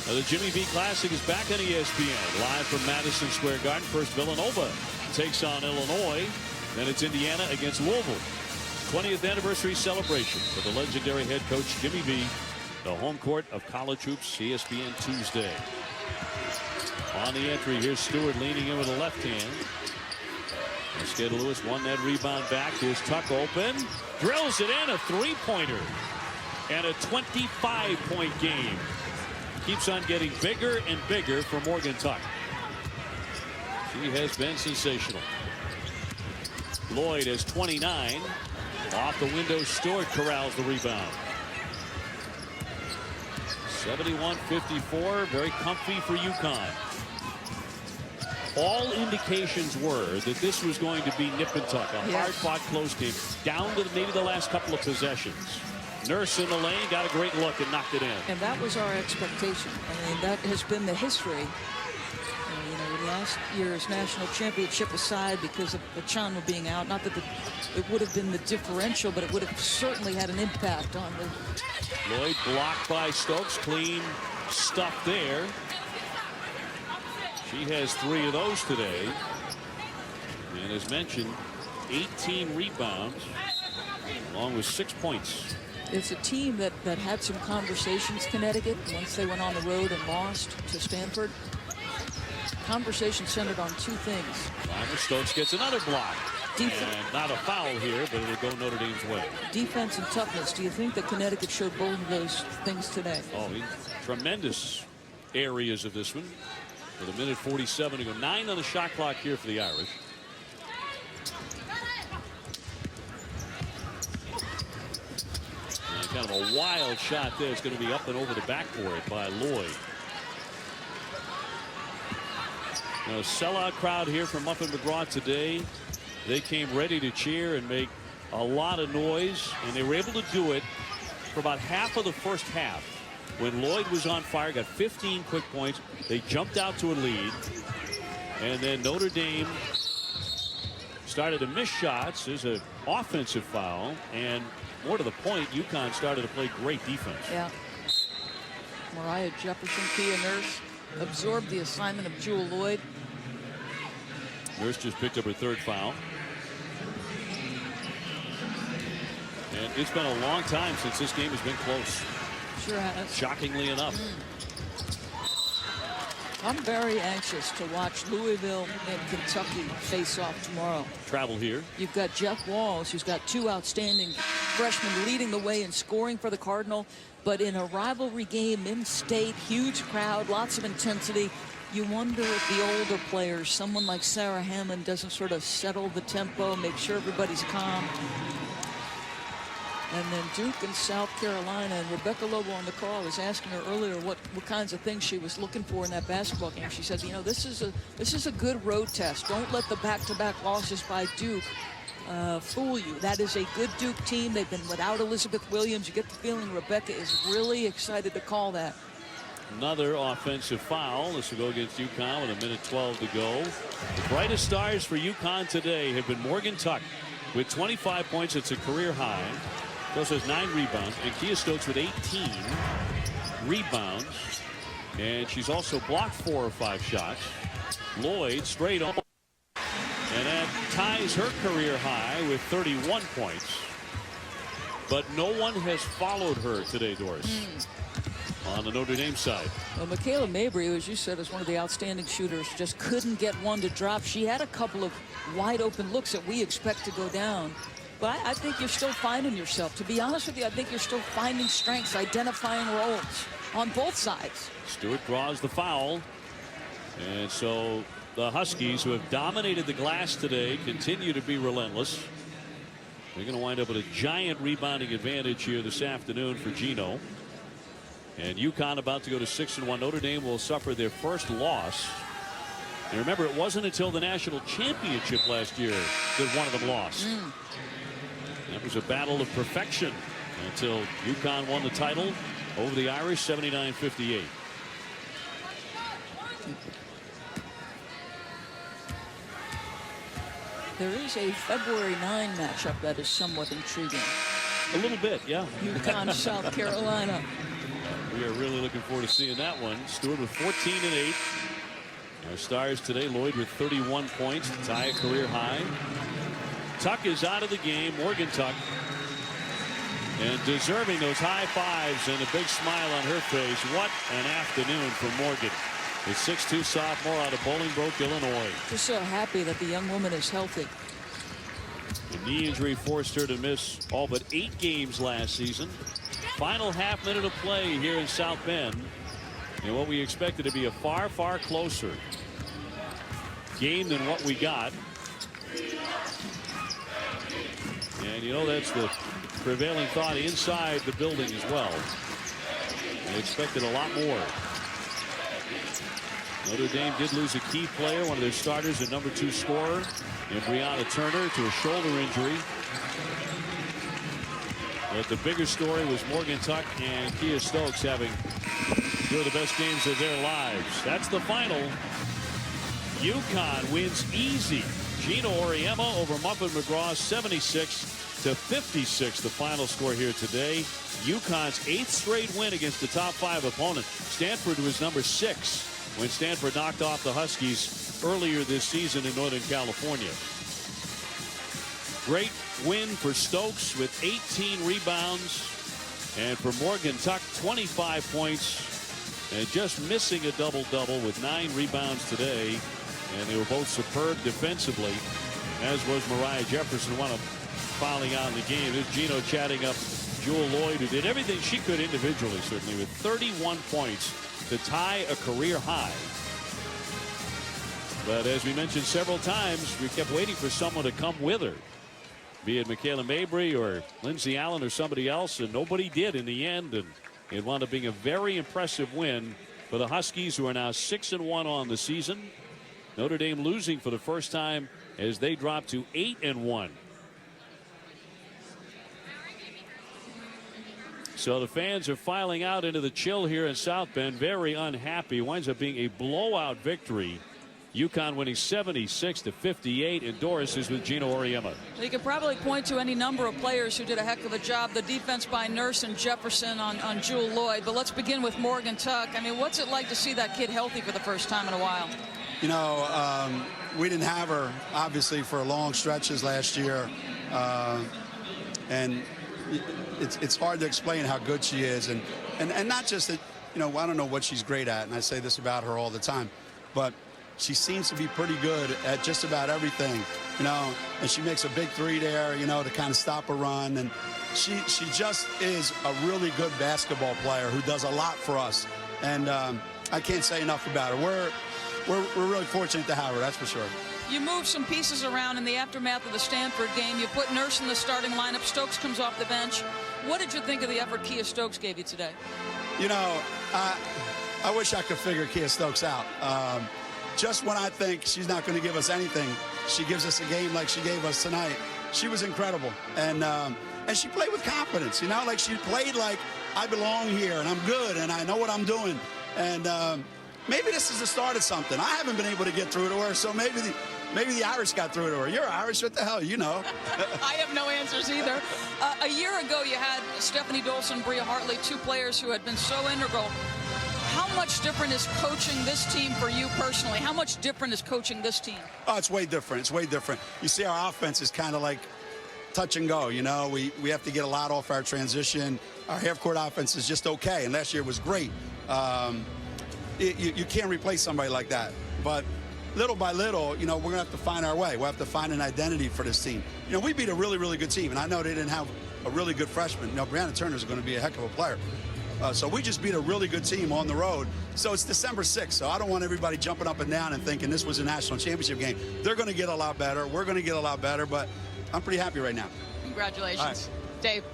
Now the Jimmy V Classic is back on ESPN, live from Madison Square Garden. First, Villanova takes on Illinois. Then it's Indiana against Louisville. 20th anniversary celebration for the legendary head coach Jimmy V. The home court of college hoops, ESPN Tuesday. On the entry, here's Stewart leaning in with a left hand. Mosqueda Lewis won that rebound back. Here's Tuck open. Drills it in, a three-pointer. And a 25-point game. Keeps on getting bigger and bigger for Morgan Tuck. She has been sensational. Lloyd has 29. Off the window, Stewart corrals the rebound. 71-54, very comfy for UConn. All indications were that this was going to be nip and tuck, a hard-fought close game, down to maybe the last couple of possessions. Nurse in the lane, got a great look and knocked it in. And that was our expectation. I mean, that has been the history. Last year's national championship aside, because of Achano being out, not that it would have been the differential, but it would have certainly had an impact on the... Lloyd blocked by Stokes, clean stuff there. She has 3 of those today. And as mentioned, 18 rebounds, along with 6 points. It's a team that had some conversations, Connecticut, once they went on the road and lost to Stanford. Conversation centered on 2 things. Rymer Stokes gets another block. And not a foul here, but it'll go Notre Dame's way. Defense and toughness. Do you think that Connecticut showed both of those things today? Oh, tremendous areas of this one. With a minute 47 to go. 9 on the shot clock here for the Irish. And kind of a wild shot there. It's going to be up and over the backboard by Lloyd. Now, a sellout crowd here from Muffin McGraw today. They came ready to cheer and make a lot of noise, and they were able to do it for about half of the first half. When Lloyd was on fire, got 15 quick points. They jumped out to a lead, and then Notre Dame started to miss shots. There's an offensive foul, and more to the point, UConn started to play great defense. Yeah. Mariah Jefferson, Kia Nurse absorbed the assignment of Jewel Lloyd. Nurse just picked up her 3rd foul. And it's been a long time since this game has been close. Sure has. Shockingly enough. I'm very anxious to watch Louisville and Kentucky face off tomorrow. Travel here. You've got Jeff Walls, who's got 2 outstanding freshmen leading the way in scoring for the Cardinal. But in a rivalry game in state, huge crowd, lots of intensity. You wonder if the older players, someone like Sarah Hammond, doesn't sort of settle the tempo, make sure everybody's calm. And then Duke and South Carolina, and Rebecca Lobo on the call was asking her earlier what kinds of things she was looking for in that basketball game. She said, you know, this is a good road test. Don't let the back-to-back losses by Duke fool you. That is a good Duke team. They've been without Elizabeth Williams. You get the feeling Rebecca is really excited to call that. Another offensive foul. This will go against UConn with 1:12 to go. The brightest stars for UConn today have been Morgan Tuck with 25 points. It's a career high. She also has 9 rebounds. And Kia Stokes with 18 rebounds. And she's also blocked 4 or 5 shots. Lloyd straight on. And that ties her career high with 31 points. But no one has followed her today, Doris, on the Notre Dame side. Well, Michaela Mabry, who, as you said, is one of the outstanding shooters, just couldn't get one to drop. She had a couple of wide open looks that we expect to go down. But I think you're still finding yourself. To be honest with you, I think you're still finding strengths, identifying roles on both sides. Stewart draws the foul. And so the Huskies, who have dominated the glass today, continue to be relentless. They're going to wind up with a giant rebounding advantage here this afternoon for Gino. And UConn about to go to 6-1. Notre Dame will suffer their first loss. And remember, it wasn't until the national championship last year that one of them lost. That was a battle of perfection until UConn won the title over the Irish, 79-58. There is a February 9 matchup that is somewhat intriguing. A little bit, yeah. UConn, South Carolina. We are really looking forward to seeing that one. Stewart with 14 and 8. Our stars today, Lloyd with 31 points to tie a career high. Tuck is out of the game, Morgan Tuck. And deserving those high fives and a big smile on her face. What an afternoon for Morgan. The 6'2 sophomore out of Bolingbroke, Illinois. Just so happy that the young woman is healthy. The knee injury forced her to miss all but 8 games last season. Final half minute of play here in South Bend. And what we expected to be a far, far closer game than what we got. And you know, that's the prevailing thought inside the building as well. They expected a lot more. Notre Dame did lose a key player, one of their starters, a #2 scorer, and Brianna Turner, to a shoulder injury. But the bigger story was Morgan Tuck and Kia Stokes having 2 of the best games of their lives. That's the final. UConn wins easy. Gino Auriemma over Muffin McGraw, 76-56, the final score here today. UConn's 8th straight win against the top 5 opponent. Stanford was #6 when Stanford knocked off the Huskies earlier this season in Northern California. Great win for Stokes with 18 rebounds, and for Morgan Tuck, 25 points, and just missing a double-double with 9 rebounds today. And they were both superb defensively, as was Mariah Jefferson, one of fouling out in the game. There's Gino chatting up Jewell Loyd, who did everything she could individually, certainly, with 31 points to tie a career high. But as we mentioned several times, we kept waiting for someone to come with her, be it Michaela Mabry or Lindsey Allen or somebody else, and nobody did in the end. And it wound up being a very impressive win for the Huskies, who are now 6-1 on the season. Notre Dame losing for the first time as they drop to 8-1. So the fans are filing out into the chill here in South Bend, very unhappy. Winds up being a blowout victory. UConn winning 76-58, and Doris is with Gino Auriemma. You could probably point to any number of players who did a heck of a job. The defense by Nurse and Jefferson on Jewell Loyd. But let's begin with Morgan Tuck. I mean, what's it like to see that kid healthy for the first time in a while? You know, we didn't have her, obviously, for long stretches last year. And it's hard to explain how good she is. And not just that, you know, I don't know what she's great at, and I say this about her all the time, but she seems to be pretty good at just about everything, you know, and she makes a big 3 there, you know, to kind of stop a run. And she just is a really good basketball player who does a lot for us. And I can't say enough about her. We're really fortunate to have her, that's for sure. You moved some pieces around in the aftermath of the Stanford game. You put Nurse in the starting lineup. Stokes comes off the bench. What did you think of the effort Kia Stokes gave you today? You know, I wish I could figure Kia Stokes out. Just when I think she's not going to give us anything, she gives us a game like she gave us tonight. She was incredible. And she played with confidence, you know, like she played like I belong here and I'm good and I know what I'm doing. And maybe this is the start of something. I haven't been able to get through to her, so maybe the Irish got through to her. You're Irish, what the hell, you know. I have no answers either. A year ago, you had Stephanie Dolson, Bria Hartley, two players who had been so integral. How much different is coaching this team for you personally? How much different is coaching this team? Oh, it's way different. It's way different. You see, our offense is kind of like touch and go. You know, we have to get a lot off our transition. Our half-court offense is just okay, and last year was great. You can't replace somebody like that. But little by little, you know, we're going to have to find our way. We'll have to find an identity for this team. You know, we beat a really, really good team, and I know they didn't have a really good freshman. You know, Brianna Turner is going to be a heck of a player. So we just beat a really good team on the road. So it's December 6th, so I don't want everybody jumping up and down and thinking this was a national championship game. They're going to get a lot better. We're going to get a lot better, but I'm pretty happy right now. Congratulations. Right. Dave.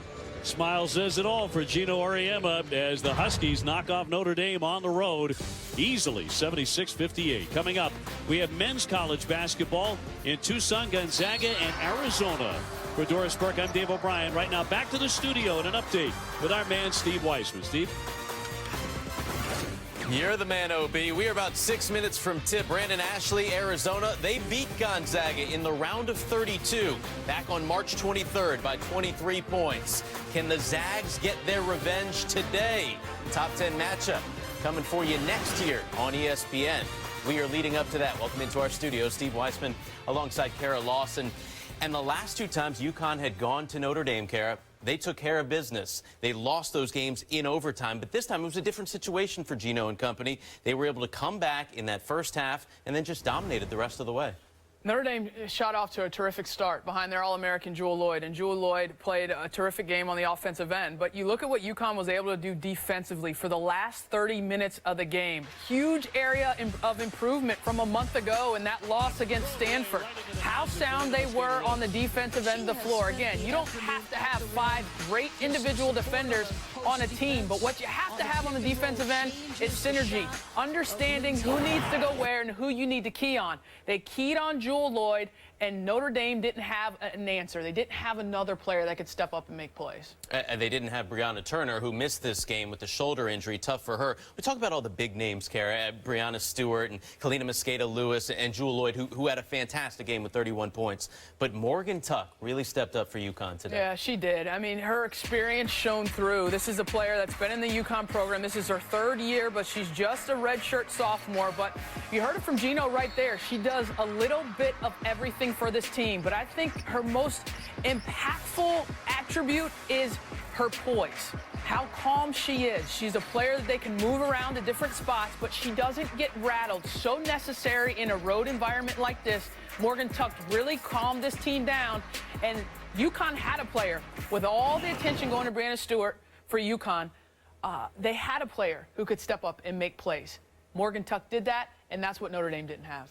Smile says it all for Gino Auriemma as the Huskies knock off Notre Dame on the road easily, 76-58. Coming up, we have men's college basketball in Tucson, Gonzaga, and Arizona. For Doris Burke, I'm Dave O'Brien. Right now, back to the studio and an update with our man, Steve Weissman. Steve? You're the man, OB. We are about 6 minutes from tip. Brandon Ashley, Arizona. They beat Gonzaga in the round of 32 back on March 23rd by 23 points. Can the Zags get their revenge today? Top 10 matchup coming for you next year on ESPN. We are leading up to that. Welcome into our studio. Steve Weissman alongside Kara Lawson. And the last two times UConn had gone to Notre Dame, Kara, they took care of business. They lost those games in overtime, but this time it was a different situation for Gino and company. They were able to come back in that first half and then just dominated the rest of the way. Notre Dame shot off to a terrific start behind their All-American Jewell Loyd, and Jewell Loyd played a terrific game on the offensive end. But you look at what UConn was able to do defensively for the last 30 minutes of the game. Huge area of improvement from a month ago in that loss against Stanford. How sound they were on the defensive end of the floor. Again, you don't have to have 5 great individual defenders on a team, but what you have to have on the defensive end is synergy, understanding who needs to go where and who you need to key on. They keyed on Jewell Loyd, and Notre Dame didn't have an answer. They didn't have another player that could step up and make plays. And they didn't have Brianna Turner, who missed this game with the shoulder injury. Tough for her. We talk about all the big names, Kara, Brianna Stewart and Kalina Mosqueda-Lewis and Jewell Loyd, who had a fantastic game with 31 points. But Morgan Tuck really stepped up for UConn today. Yeah, she did. I mean, her experience shone through. This is a player that's been in the UConn program. This is her 3rd year, but she's just a redshirt sophomore. But you heard it from Gino right there. She does a little bit of everything for this team, but I think her most impactful attribute is her poise, how calm she is. She's a player that they can move around to different spots, but she doesn't get rattled. So necessary in a road environment like this. Morgan Tuck really calmed this team down, and UConn had a player with all the attention going to Brianna Stewart for UConn. They had a player who could step up and make plays. Morgan Tuck did that, and that's what Notre Dame didn't have.